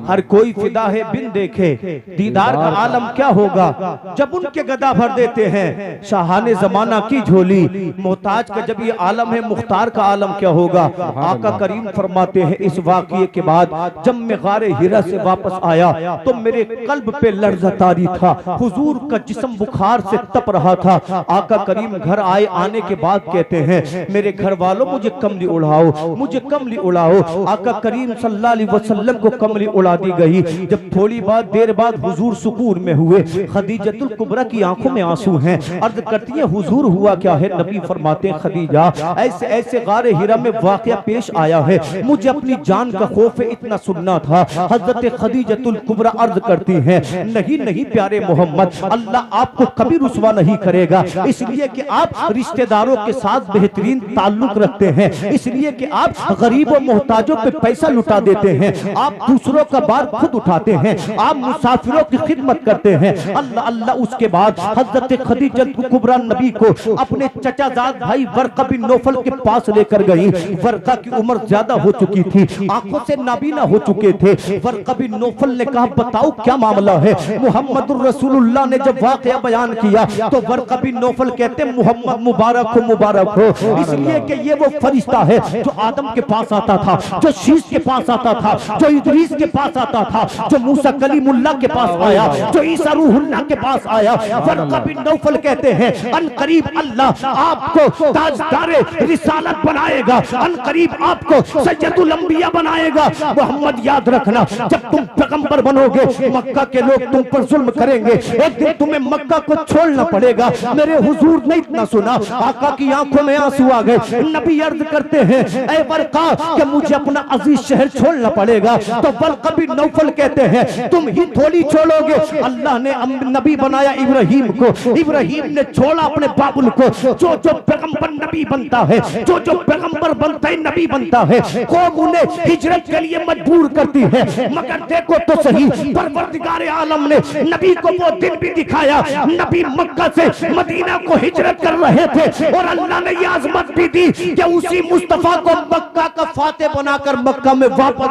हर कोई फिदा है बिन देखे, दीदार का आलम क्या होगा। जब उनके गदा भर देते हैं शाहाने जमाना की झोली, मोहताज का जब ये आलम है मुख्तार का आलम क्या होगा। आका करीम फरमाते हैं इस वाक़ये के बाद जब मैं गारे हिरा से वापस आया तो मेरे कल्ब पे लर्ज़ा तारी था, हुजूर का जिस्म बुखार से तप रहा था। आका करीम घर आए, आने के बाद कहते हैं मेरे घर वालों मुझे कमली उड़ाओ, मुझे कमली उड़ाओ। आका करीम सल्लल्लाहु अलैहि वसल्लम को कमली उड़ा दी गई। जब थोड़ी देर बाद हुजूर सुकून में हुए, खदीजतुल कुबरा की आंखों में आंसू हैं। अर्ज करती है हुजूर हुआ क्या है। नबी फरमाते हैं खदीजा ऐसे ऐसे गारे हिरा में वाकया पेश आया है, मुझे अपनी जान का खौफ है, इतना सुनना था। हजरत खदीजतुल कुबरा अर्ज करती हैं नहीं नहीं प्यारे मोहम्मद, अल्लाह आपको कभी रुसवा नहीं करेगा, इसलिए कि आप रिश्तेदारों के साथ बेहतरीन ताल्लुक रखते हैं, इसलिए कि आप गरीबों मोहताजों पे पैसा लुटा देते हैं, आप दूसरों का बार खुद उठाते हैं, आप मुसाफिरों की खिदमत करते हैं। अल्लाह अल्लाह। उसके बाद हजरत खदीजा कुबरा नबी को अपने चचाजाद भाई वर्का बिन नौफल के पास लेकर गई। वर्का की उम्र ज्यादा हो चुकी थी, आंखों से नाबीना हो चुके थे। वर्का बिन नौफल ने कहा बताओ क्या मामला है। मुहम्मदुर रसूलुल्लाह ने जब वाकया बयान किया तो वर्का बिन नौफल कहते मुहम्मद मुबारक हो, इसलिए कि ये वो फरिश्ता है जो आदम के पास आता था, जो शीश के पास आता था, जो इदरीस के पास आता था, जो मूसा कलीमुल्लाह के पास आया, जो ईसा रूहुल्लाह के पास आया। वर्का बिन नौफल कहते हैं अन करीब अल्लाह आपको ताजदारे रिसालत बनाएगा, अन करीब आपको सैयदुल अंबिया बनाएगा। मोहम्मद याद रखना जब तुम पैगंबर बनोगे मक्का के लोग तुम पर जुल्म करेंगे, एक दिन तुम्हें मक्का को छोड़ना पड़ेगा। मेरे हुजूर ने इतना सुना, आका की आंखों में आंसू आ गए। नबी अर्ज करते हैं ऐ वर्का कि मुझे अपना अजीज शहर छोड़ना पड़ेगा। तो वर्का बिन नौफल कहते हैं तुम ही थोड़ी छोड़ोगे, अल्लाह ने नबी बनाया इब्राहिम को, इब्राहिम ने छोड़ा अपने बाबुल को। जो जो पैगंबर नबी बनता है, जो जो पैगंबर बनता है नबी बनता है, कौम उन्हें हिजरत के लिए मजबूर करती है। मगर देखो तो सही परवरदिगार आलम ने नबी को वो दिन भी दिखाया, नबी मक्का से मदीना को हिजरत कर रहे थे और अल्लाह ने ये आजमत भी दी कि उसी मुस्तफा को मक्का का फाते बनाकर मक्का में वापस।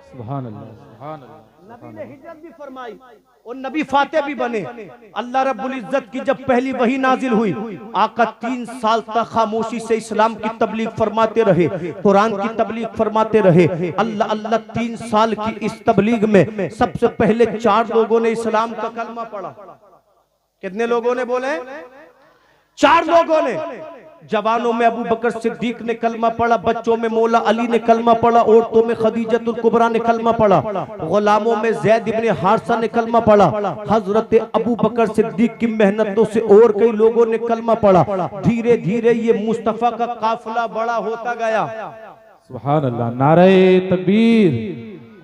सुभान अल्लाह सुभान अल्लाह। नबी ने हिजरत भी फरमाई और नबी फाते भी बने। अल्लाह रब्बुल इज्जत की जब पहली वही नाजिल हुई, आका 3 साल तक खामोशी से इस्लाम की तबलीग फरमाते रहे, कुरान की तबलीग फरमाते रहे। अल्लाह अल्लाह 3 साल की इस तबलीग में सबसे पहले 4 लोगों ने इस्लाम का कलमा पढ़ा। कितने लोगों ने बोले? 4 लोगों ने। जवानों में अबू बकर सिद्दीक ने कलमा पढ़ा, बच्चों में मौला अली ने कलमा पढ़ा, औरतों में खदीजतुल कुबरा ने कलमा पढ़ा, गुलामों में ज़ैद इब्ने हारिसा ने कलमा पढ़ा। हजरत अबू बकर सिद्दीक की मेहनतों से और कई लोगों ने कलमा पढ़ा। धीरे धीरे ये मुस्तफा का काफिला बड़ा होता गया। सुभान अल्लाह, नारे तकबीर।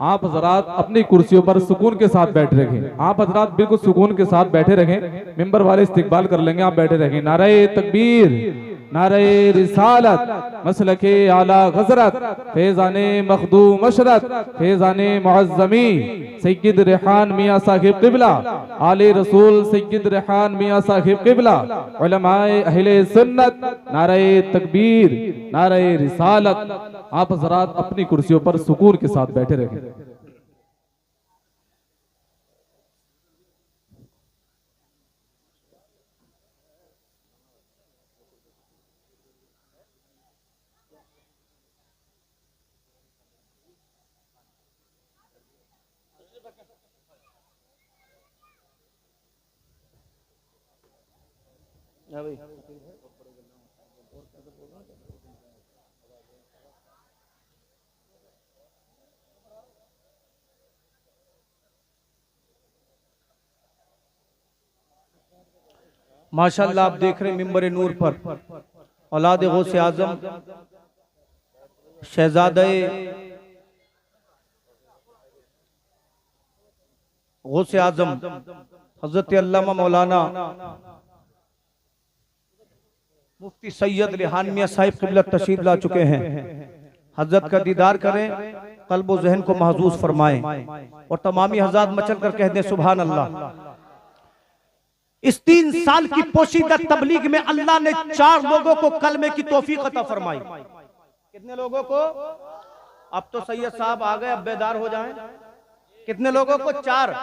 आप हजरात अपनी कुर्सियों पर सुकून के साथ बैठे रहें। आप हजरात बिल्कुल सुकून के साथ बैठे रहें। मिंबर वाले इस्तिकबाल कर लेंगे, आप बैठे रहें। नारे तकबीर, नारे रिसालत, मसलके आला गजरत, फैज़ाने मखदूम मशरत, फैज़ाने मुअज़्ज़मी सय्यद रेहान मियां साहिब क़िबला, आले रसूल सय्यद रेहान मियां साहिब क़िबला, उलमाए अहले सुन्नत, नारे तकबीर, नारे रिसालत। आप हज़रात अपनी कुर्सियों पर सुकून के साथ बैठे रहें। माशाअल्लाह आप देख रहे हैं मिंबर नूर पर औलाद गौसे आजम शहजादे गौसे आजम हजरत अल्लामा मौलाना मुफ्ती सैयद रेहान मियां साहिब क़िबला तशरीफ ला चुके हैं। हजरत का दीदार करें, कल्ब व ज़हन को महजूज फरमाएं और तमामी हज़रात मचल कर कह दें सुभान अल्लाह। इस 3 साल की पोशीदा तबलीग में अल्लाह ने 4 लोगों को कलमे की तौफीक अता फरमाई। कितने लोगों को? अब तो सैयद साहब आ गए, अब बेदार हो जाएं। कितने लोगों को? 4।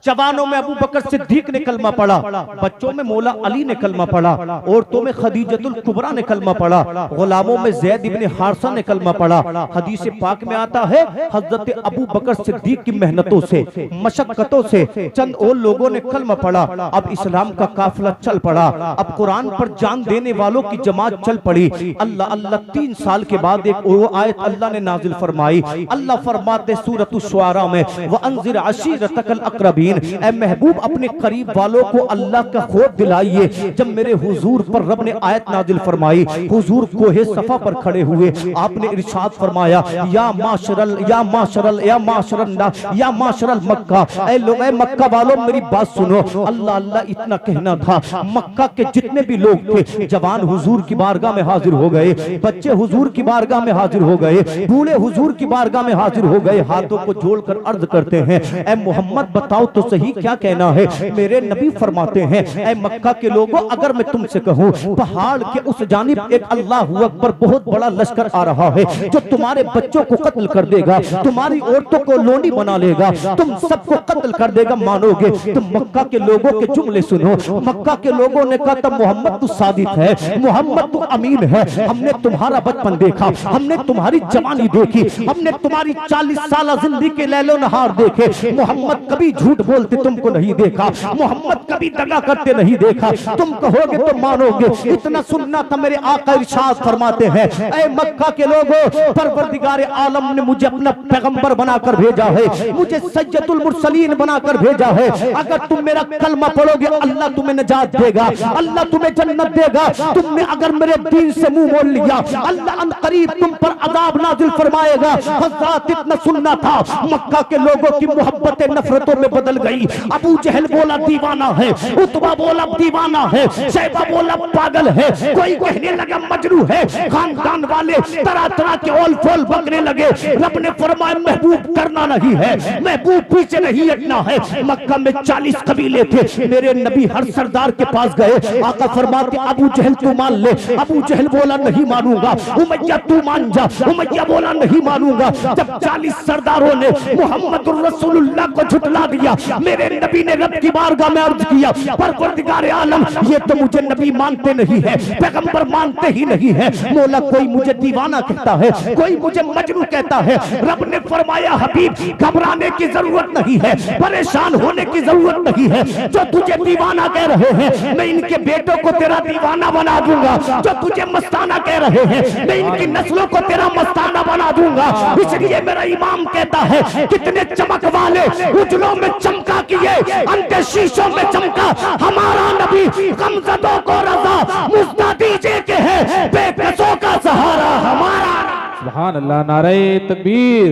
जवानों में अबू बकर सिद्दीक ने कलमा पढ़ा, बच्चों में मौला अली ने कलमा पढ़ा, औरतों में खदीजतुल कुबरा ने कलमा पढ़ा, गुलामों में ज़ैद इब्ने हारिसा ने कलमा पढ़ा। हदीस पाक में आता है हजरत अबू बकर सिद्दीक की मेहनतों से, मशक्कतों से चंद और लोगों ने कलमा पढ़ा। अब इस्लाम का काफिला चल पड़ा, अब कुरान पर जान देने वालों की जमात चल पड़ी। अल्लाह अल्लाह 3 साल के बाद एक वो आयत अल्लाह ने नाजिल फरमाई। अल्लाह फरमाते सूरत शुआरा में, व अंज़िर अशीरतकल अक़रबीन, ऐ महबूब अपने करीब वालों को अल्लाह का खौफ दिलाइए। जब मेरे हुजूर पर रब ने आयत नाजिल फरमाई, हुजूर कोहे सफा पर खड़े हुए, आपने इरशाद फरमाया या माशरल या माशरल या माशरल या माशरल मक्का, ऐ लोग ऐ मक्का वालों मेरी बात सुनो। अल्लाह अल्लाह इतना कहना था, मक्का के जितने भी लोग थे जवान हुजूर की बारगाह में हाजिर हो गए, बच्चे हुजूर की बारगाह में हाजिर हो गए, बूढ़े हुजूर की बारगाह में हाजिर हो गए। हाथों को जोड़कर अर्ज करते हैं, ऐ मोहम्मद बताओ तो सही क्या कहना है। मेरे नबी फरमाते हैं, ऐ मक्का के लोगों अगर मैं तुमसे कहूं पहाड़ के उस जानिब एक अल्लाह अकबर बहुत बड़ा लश्कर आ रहा है जो तुम्हारे बच्चों को कत्ल कर देगा, तुम्हारी औरतों को लोनी बना लेगा, तुम सबको कत्ल कर देगा, मानोगे? तुम मक्का के लोगों के जुमले सुनो। मक्का के लोगों ने कहा था मोहम्मद तू सादिक है, मोहम्मद तू अमीन है, हमने तुम्हारा बचपन देखा, हमने तुम्हारी जवानी देखी, हमने तुम्हारी 40 साल जिंदगी के लैलो नहार देखे। मोहम्मद कभी झूठ बोलते तुमको नहीं देखा, मोहम्मद कभी दगा करते नहीं देखा। तुम कहोगे तो मानोगे, इतना सुनना था। मेरे आका इरशाद फरमाते हैं, ऐ मक्का के लोगों, परवरदिगार आलम ने मुझे अपना पैगंबर बनाकर भेजा है, मुझे सय्यदुल मुरसलीन बनाकर भेजा है। अगर तुम मेरा कलमा पढ़ोगे अल्लाह तुम्हें नजात देगा, अल्लाह तुम्हें जन्नत देगा। तुमने अगर मेरे दीन से मुंह मोड़ लिया अल्लाह अन करीब तुम पर अजाब नाजिल फरमाएगा। हज़रात इतना सुनना था, मक्का के लोगों की मोहब्बतें नफरतों में बदल गई। अबू जहल बोला दीवाना है, उतबा बोला दीवाना है, शैबा बोला पागल है, कोई कहने लगा मजनू है। खानदान वाले तरह तरह के ओल फोल बकने लगे। रब ने फरमाया महबूब करना नहीं है, महबूब पीछे नहीं हटना है। मक्का में 40 कबीले थे। मेरे नबी हर सरदार के पास गए। आका फरमाते अबू जहल तू मान ले। अबू जहल बोला नहीं मानूंगा। उमैया तू मान जा। उमैया बोला नहीं मानूंगा। जब 40 सरदारों ने मोहम्मद रसूलुल्लाह को झुठला दिया, मेरे नबी ने रब की बारगाह में अर्ज किया, परवरदिगार आलम ये तो मुझे नबी मानते नहीं है, पैगंबर मानते ही नहीं है। मौला कोई मुझे दीवाना कहता है, कोई मुझे मजनू कहता है। रब ने फरमाया हबीब घबराने की जरूरत नहीं है, परेशान होने की जरूरत नहीं है। जो तुझे दीवाना कह रहे हैं मैं इनके बेटों को तेरा दीवाना बना दूंगा। जो तुझे मस्ताना कह रहे हैं मैं इनकी नस्लों को तेरा मस्ताना बना दूंगा। इसलिए मेरा इमाम कहता है कितने चमक वाले उजलों में चमका किए, अंधे शीशों में चमका हमारा नबी। गमज़दों को रज़ा मुज़्दा दीजिए के है बेकसों का सहारा हमारा। सुभान अल्लाह। नारे तकबीर,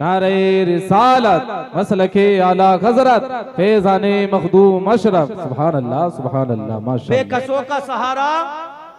नारे रिसालत, मसलके आला हजरत, फैज़ाने मखदूम अशरफ। सुभान अल्लाह, सुभान अल्लाह, माशाअल्लाह। बेकसों का सहारा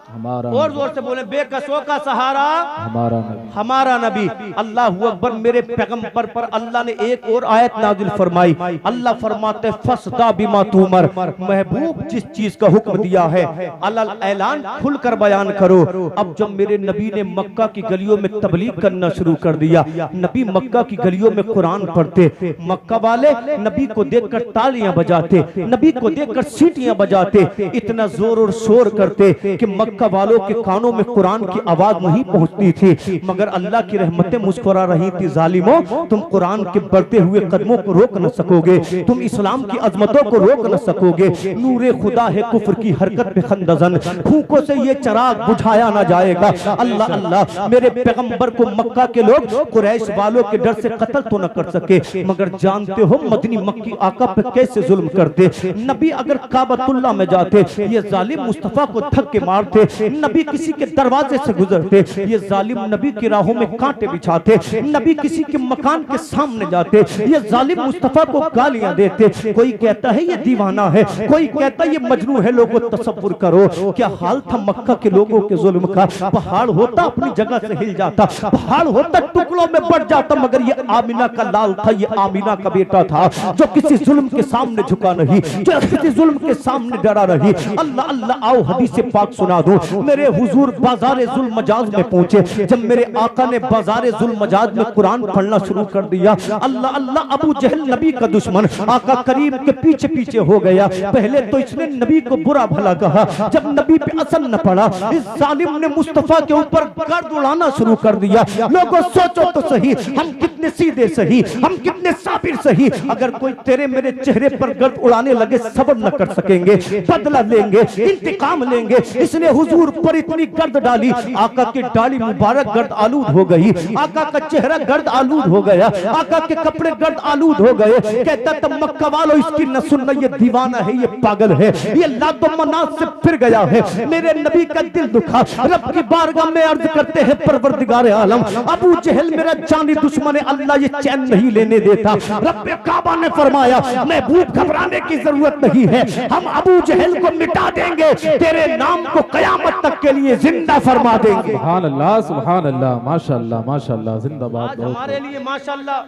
हमारा, और जोर से बोले बेकसों का सहारा हमारा नबी, हमारा नबी। अल्लाह अकबर। मेरे पैगंबर पर अल्लाह ने एक और आयत नाजिल फरमाई। अल्लाह फरमाते फसदा बिमा तुमर, महबूब जिस चीज का हुक्म दिया है अल्लाह ऐलान खुलकर बयान करो। अब जब मेरे नबी ने मक्का की गलियों में तबलीग करना शुरू कर दिया, नबी मक्का की गलियों में कुरान पढ़ते, मक्का वाले नबी को देखकर तालियां बजाते, नबी को देखकर सीटियां बजाते, इतना जोर और शोर करते कि मक्का वालों के कानों में कुरान की आवाज नहीं पहुंचती थी। मगर अल्लाह की रहमतें मुस्कुरा रही थी। जालिमों तुम कुरान के बढ़ते हुए कदमों को रोक न सकोगे, तुम इस्लाम की अजमतों को रोक न सकोगे। नूरे खुदा है कुफ्र की हरकत पे खंदजन, फूकों से ये चराग बुझाया ना जाएगा। अल्लाह अल्लाह। मेरे पैगंबर को मक्का के लोग कुरैश वालों के डर से कत्ल तो न कर सके, मगर जानते हो मदनी मक्की आका पे कैसे जुल्म करते। नबी अगर काबतुल्लाह में जाते ये जालिम मुस्तफा को धक्के मारते, नबी किसी के दरवाजे से गुजरते ये जालिम नबी की राहों में कांटे बिछाते, नबी किसी के मकान के सामने जाते ये जालिम मुस्तफा को गालियां देते। कोई कहता है ये दीवाना है, कोई कहता है ये मजनू है। लोगों तसव्वुर करो क्या हाल था मक्का के लोगों के जुल्म का। पहाड़ होता अपनी जगह से हिल जाता, पहाड़ होता टुकड़ों में बढ़ जाता, मगर ये आमिना का लाल था, ये आमिना का बेटा था जो किसी जुल्म के सामने झुका नहीं, जो किसी जुल्म के सामने डरा नहीं। अल्लाह अल्लाह। आओ हदीस पाक सुना दो। मेरे हुजूर बाजारे जुल्म मजाज में पहुंचे। जब मेरे आका ने बाजारे जुल्म मजाज में कुरान पढ़ना शुरू कर दिया, अल्लाह अल्लाह। अबू जहल नबी का दुश्मन आका करीम के पीछे पीछे हो गया। पहले तो इसने नबी को बुरा भला कहा, जब नबी पे असर न पड़ा इस जालिम ने मुस्तफा के ऊपर गर्द उड़ाना शुरू कर दिया। लोगों सोचो तो सही हम कितने सीधे सही, हम कितने साबिर सही। अगर कोई तेरे मेरे चेहरे पर गर्द उड़ाने लगे सब्र न कर सकेंगे, बदला लेंगे, इंतकाम लेंगे। इसने हुजूर पर इतनी गर्द डाली, आका की डाली मुबारक गर्द आलूद हो गई, आका का चेहरा गर्द आलूद हो गया, आका के कपड़े गर्द आलूद हो गए। कहता था मक्का वालों इसकी न सुनना, ये दीवाना है, ये पागल है, ये लादो मनात से फिर गया है। मेरे नबी का दिल दुखा। रब की बारगाह में अर्ज करते हैं परवरदिगार आलम अबू जहल मेरा जानी दुश्मन है, अल्लाह ये चैन नहीं लेने देता। रब काबा ने फरमाया महबूब घबराने की जरूरत नहीं है, हम अबू जहल को मिटा देंगे, तेरे नाम को कयामत तक के लिए जिंदा फरमा देंगे। सुभान अल्लाह, सुभान अल्लाह, माशाअल्लाह, माशाअल्लाह, जिंदाबाद। आज हमारे लिए माशाअल्लाह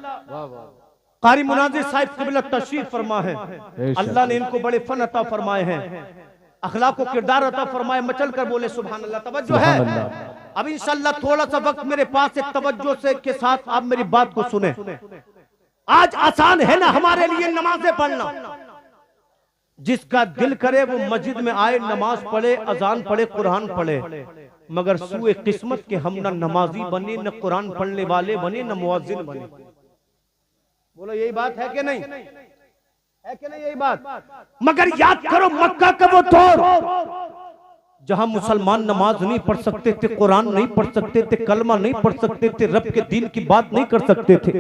कारी मुनाजिर साहिब क़िबला तशरीफ फरमा है। अल्लाह ने इनको बड़े फन अता फरमाए हैं, अखलाक को किरदार अता फरमाए। मचल कर बोले सुभान अल्लाह। तवज्जो है। अब इंशाअल्लाह थोड़ा सा वक्त मेरे पास है, तवज्जो से के साथ आप मेरी बात को सुने। आज आसान है ना हमारे लिए नमाजें पढ़ना। जिसका दिल करे वो मस्जिद में आए, नमाज पढ़े, अजान पढ़े, कुरान पढ़े, मगर सुए किस्मत के हम न नमाजी बने, न कुरान पढ़ने वाले बने, न मुअज्जिन बने। बोलो यही बात है कि नहीं? है कि नहीं यही बात? मगर याद करो मक्का का वो दौर जहां मुसलमान नमाज नहीं पढ़ सकते थे, कुरान नहीं पढ़ सकते थे, कलमा नहीं पढ़ सकते थे, रब के दीन की बात नहीं कर सकते थे।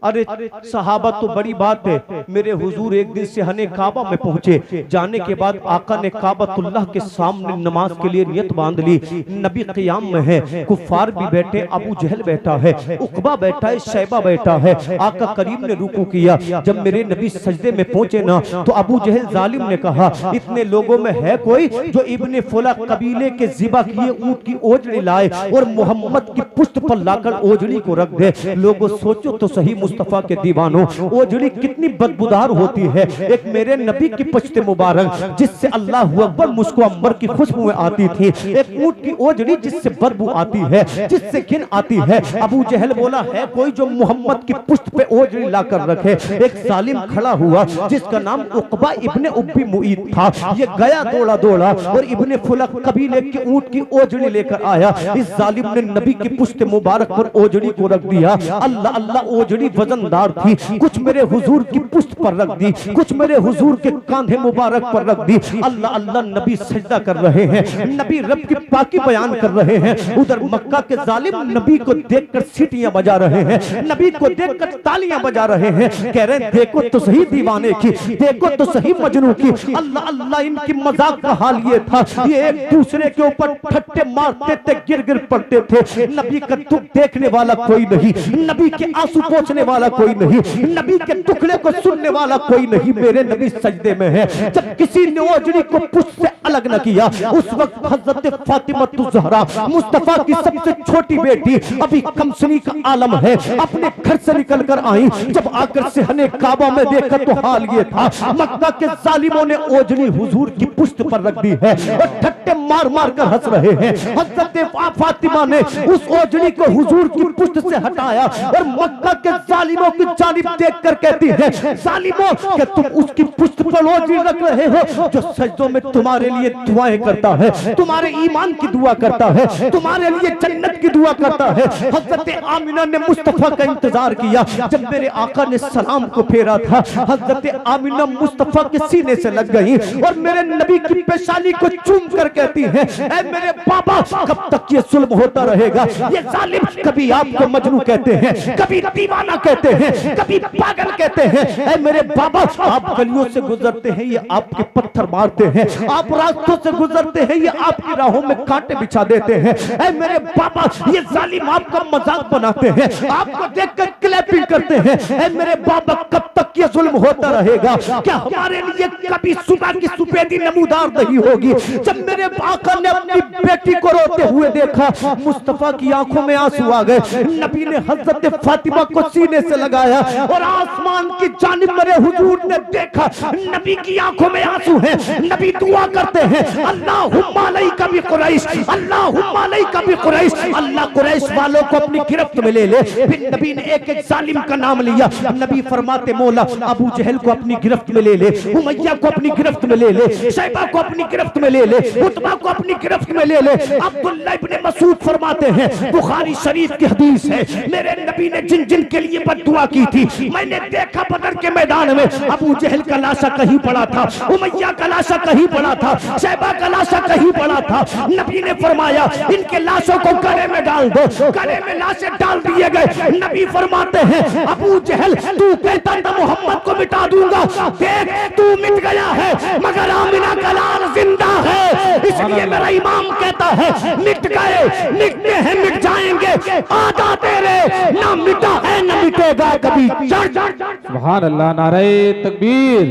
अरे सहाबा तो बड़ी बात है, मेरे हुजूर एक दिन सहने काबा में पहुंचे। जाने के बाद आका ने काबतुल्लाह के सामने नमाज के लिए नियत बांध ली। नबी क़ियाम में है, कुफार भी बैठे, अबू जहल बैठा है, उकबा बैठा है, शैबा बैठा है। आका करीम ने रुकू किया। जब मेरे नबी सजदे में पहुंचे ना, तो अबू जहल जालिम ने कहा, इतने लोगों में है कोई जो इब्ने फुला कबीले के ज़िबा किए ऊंट की ओजड़ी लाए और मोहम्मद की पुश्त पर लाकर ओजड़ी को रख दे। लोगों सोचो तो सही मुस्तफा के दीवानों, ओजड़ी कितनी बदबूदार होती है। एक मेरे नबी की पुश्त मुबारक जिससे अल्लाह अकबर मुझको अंबर की खुशबू आती थी, एक ऊंट की ओजड़ी जिससे बदबू आती है, जिससे घिन आती है। अबू जहल बोला, है कोई जो मोहम्मद की पुश्त पे ओजड़ी लाकर रखे। एक जालिम खड़ा हुआ जिसका नाम उकबा इब्ने उब्बी मुईद था। ये गया दौड़ा दौड़ा और इब्ने फुला कबीले के ऊंट की ओजड़ी लेकर आया। इस जालिम ने नबी की पुश्त मुबारक पर ओजड़ी को रख दिया। अल्लाह अल्लाह, ओजड़ी वजनदार थी, कुछ मेरे हुजूर की पुश्त पर रख दी, कुछ मेरे हुजूर के कांधे मुबारक पर रख दी। अल्लाह अल्लाह, नबी सजदा कर रहे हैं, नबी रब की पाकी बयान कर रहे हैं। उधर मक्का के जालिम नबी को देखकर सीटियां बजा रहे हैं, नबी को देखकर तालियां बजा रहे हैं, कह रहे हैं देखो तो सही दीवाने की, देखो तो सही मजनू की। अल्लाह अल्लाह, इनकी मजाक का हाल ये था, ये एक दूसरे के ऊपर ठट्टे मारते थे, गिर गिर पड़ते थे। नबी का दुख देखने वाला कोई नहीं, नबी के आंसू पोंछने वाला कोई नहीं, नबी के टुकड़े को सुनने वाला कोई नहीं। मेरे नबी सजदे में है। जब किसी ने ओजड़ी को पुश्त से अलग न किया, उस वक्त हजरत फातिमा ज़हरा, मुस्तफा की सबसे छोटी बेटी, अभी कमसनी का आलम है, अपने घर से निकल कर आई। जब आकर सहने काबा में देखा तो हाल ये था, मक्का के जालिमों ने ओजड़ी हुजूर की पुश्त पर रख दी है और ठट्टे मार मार कर हंस रहे हैं। हजरत फातिमा ने उस ओजड़ी को हुजूर की पुश्त से हटाया और मक्का के जालिमों की जानिब देखकर कहती है, जालिमों, क्या तुम उसकी पुश्त पर ओजड़ी रख रहे हो जो सजदों में तुम्हारे लिए दुआएं करता है, तुम्हारे ईमान की दुआ करता है, तुम्हारे लिए जन्नत की दुआ करता है। हजरत आमिना ने मुस्तफा का इंतजार किया। जब मेरे आका ने सलाम को फेरा था, हजरत आमिना मुस्तफा के सीने से लग गई और मेरे नबी की पेशानी को चूम कर कहती है, ऐ मेरे बाबा, कब तक ये जुल्म होता रहेगा? ये जालिम कभी आपको मजनू कहते हैं, कभी दीवाना कहते हैं, कभी पागल कहते हैं। ऐ मेरे बाबा, आप गलियों से गुजरते हैं, ये आपके पत्थर मारते हैं, आप रास्तों से गुजरते हैं, ये आपकी राहों में कांटे बिछा देते हैं। ऐ मेरे बाबा, ये जालिम आपका मजाक बनाते हैं, आपको देखकर क्लैपिंग करते हैं। ऐ मेरे बाबा, कब तक ये जुल्म होता रहेगा? क्या हमारे लिए कभी सुबह की सुपेदी नमूदार नहीं होगी? जब मेरे आका ने अपनी बेटी को रोते हुए देखा, मुस्तफा की आंखों में आंसू आ गए। नबी ने हजरत फातिमा को सीने से लगाया और आसमान की जानिब मेरे हुजूर ने देखा, नबी की आंखों में आंसू है। नबी दुआ करते हैं, अल्लाहुम्मा अलैका बि कुरैश, अल्लाहुम्मा अलैका बि कुरैश। अल्लाह कुरैश वालों को अपनी गिरफ्त में ले ले। फिर नबी ने एक एक जालिम का नाम लिया। नबी फरमाते, मौला अबू जहल को अपनी गिरफ्त में ले ले, उमैया को अपनी गिरफ्त में ले ले, शैबा को अपनी गिरफ्त में ले ले, उतबा को अपनी गिरफ्त में ले ले। अब्दुल्लाह इब्ने मसूद फरमाते हैं, बुखारी शरीफ की हदीस है, मेरे नबी ने जिन जिन के लिए बद्दुआ की थी, मैंने देखा बदर के मैदान में अबू जहल का लाशा कहीं पड़ा था, उमैया का लाशा कहीं पड़ा था, शैबा का लाशा कहीं पड़ा था। नबी ने फरमाया, इनके लाशों को गले में डाल दो। गले में लाशें डाल दिए गए। नबी फरमाते हैं, अबू जहल, तू कहता था मोहम्मद को मिटा दूंगा, देख तू मिट गया है, मगर आमिना का लाल जिंदा है। इसलिए मेरा इमाम कहता है, मिट गए, मिटते हैं, मिट जाएंगे, आदा तेरे ना मिटा है ना मिटेगा कभी। सुभान अल्लाह, नारे तकबीर,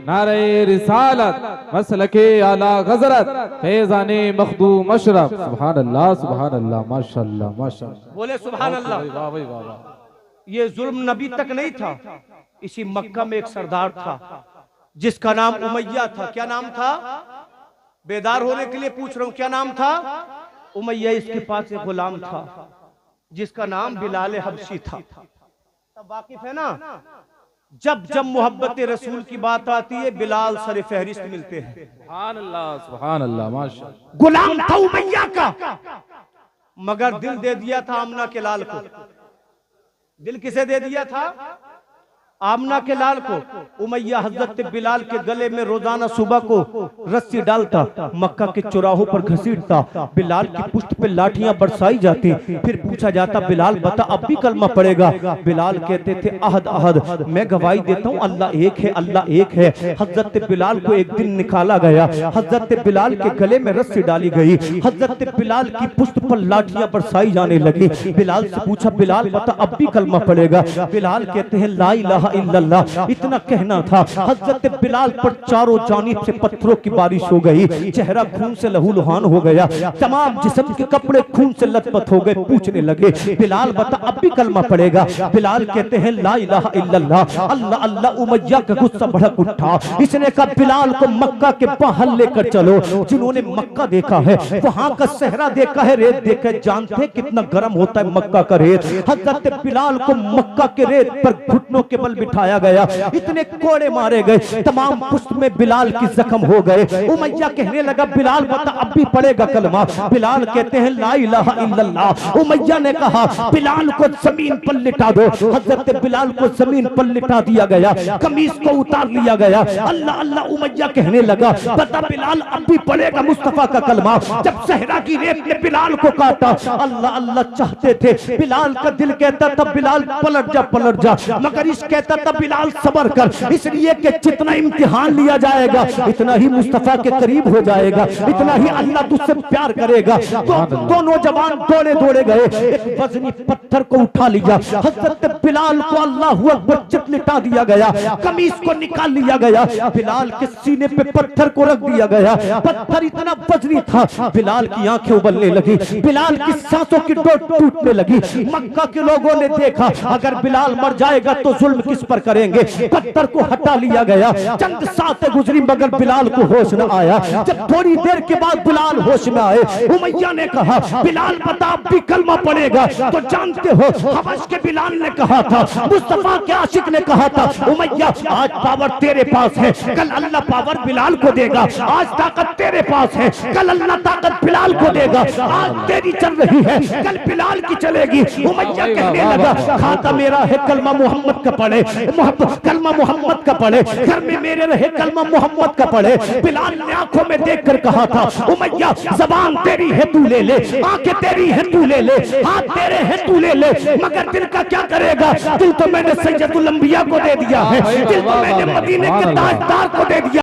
नारे रिसालत, मसलके आला गजरत, फैज़ाने मखदूम अशरफ। सुभान अल्लाह, सुभान अल्लाह, माशाअल्लाह, माशाअल्लाह। बोले सुभान अल्लाह। वाह भाई वाह। ये जुल्म नबी तक नहीं था। इसी मक्का में एक सरदार था जिसका नाम उमैया था। क्या नाम था? बेदार होने के लिए पूछ रहा हूं, क्या नाम था? उमैया। इसके पास एक गुलाम था जिसका नाम बिलाल हबशी था। तब वाकिफ है ना? जब जब मोहब्बत रसूल की बात आती है, बिलाल सर फहरिस्त मिलते हैं। सुभान अल्लाह, सुभान अल्लाह, माशाअल्लाह। गुलाम था उमैया का, मगर दिल दे दिया था आमना के लाल को। दिल किसे दे दिया था? आमना के लाल को उमैया हजरत बिलाल के गले में रोजाना सुबह को रस्सी डालता, मक्का के चौराहों पर घसीटता, बिलाल की पुष्ट पे लाठियां बरसाई जाती। फिर पूछा जाता बिलाल बता अब भी कलमा पड़ेगा? बिलाल कहते थे अहद अहद, मैं गवाही देता हूँ अल्लाह एक है, अल्लाह एक है। हजरत बिलाल को एक दिन निकाला गया, हजरत बिलाल के गले में रस्सी डाली गई, हजरत बिलाल की पुष्ट पर लाठियां बरसाई जाने लगी। बिलाल से पूछा बिलाल बता अब भी कलमा पड़ेगा? बिलाल कहते हैं ला इलाहा इल्लल्लाह, इतना कहना था। हजरत बिलाल पर चारों जानिब से पत्थरों की बारिश हो गई, चेहरा खून से लहूलुहान हो गया, तमाम जिस्म के कपड़े खून से लथपथ हो गए। पूछने लगे बिलाल बता अब भी कलमा पड़ेगा? बिलाल कहते हैं ला इलाहा इल्लल्लाह। अल्लाह अल्लाह। उमैया का गुस्सा भड़क उठा, इसने कहा बिलाल को मक्का के बाहर लेकर चलो। जिन्होंने मक्का देखा है, वहां का सहरा देखा है, रेत देखा है, जानते हैं कितना गर्म होता है मक्का का रेत। हजरत बिलाल को मक्का के रेत पर घुटनों के बल बिठाया गया, इतने कोड़े मारे गए, तमाम पुष्ट में बिलाल की जख्म हो गए। उमैया कहने लगा बिलाल बता अब भी पड़ेगा कलमा? बिलाल कहते हैं ला इलाहा इल्लल्लाह। उमैया ने कहा बिलाल को जमीन पर लिटा दो। हजरत बिलाल को जमीन पर लिटा दिया गया, कमीज को उतार लिया गया। अल्लाह अल्लाह। उमैया कहने लगा बता बिलाल अब भी पड़ेगा मुस्तफा का कलमा? जब सहरा की रेत ने बिलाल को काटा, अल्लाह अल्लाह चाहते थे, बिलाल का दिल कहता था बिलाल पलट जा, मगर इस कहता था बिलाल सबर कर, इसलिए कि जितना इम्तिहान लिया जाएगा इतना ही मुस्तफा के करीब हो जाएगा, इतना ही अल्लाह तुझसे प्यार करेगा। दो नौजवान दौड़े दौड़े गए, एक वजनी पत्थर को उठा लिया, हजरत बिलाल को अल्लाहु अकबर चित लिटा दिया गया, कमीज को निकाल लिया गया, बिलाल के सीने पे पत्थर को रख दिया गया। पत्थर इतना वजनी था, बिलाल की आंखें उबलने लगी, बिलाल की सांसों की डोर टूटने लगी। मक्का के लोगों ने देखा अगर बिलाल मर जाएगा तो जुल्म किस पर करेंगे। पत्थर को हटा लिया गया, चंद सांसें गुजरी मगर बिलाल को होश न आया। जब थोड़ी देर के बाद बिलाल होश में आए, उमैया ने कहा बिलाल बता अब भी कलमा पड़ेगा? तो जानते हो हबश के बिलाल ने कहा था, मुस्तफा के आशिक ने कहा था उमैया आज पावर तेरे पास है, कल अल्लाह पावर बिलाल को देगा। आज ताकत तेरे पास है, कल अल्लाह ताकत बिलाल को देगा। आज तेरी चल रही है, कल बिलाल की चलेगी। उमैया कहने लगा खाता मेरा है कलमा मोहम्मद का पढ़े, कलमा मोहम्मद का पढ़े, घर में मेरे रहे कलमा मोहम्मद का पढ़े। बिलाल ने आंखों में देखकर कहा था उमैया जबान तेरी है तू ले ले, आंखें तेरी है तू ले ले, हाथ तेरे है तू ले ले, मगर दिल का क्या करेगा? दिल तो मैंने सैयदुल अंबिया को दे दिया है, दिल तो मैंने मदीने के ताजदार को दे दिया।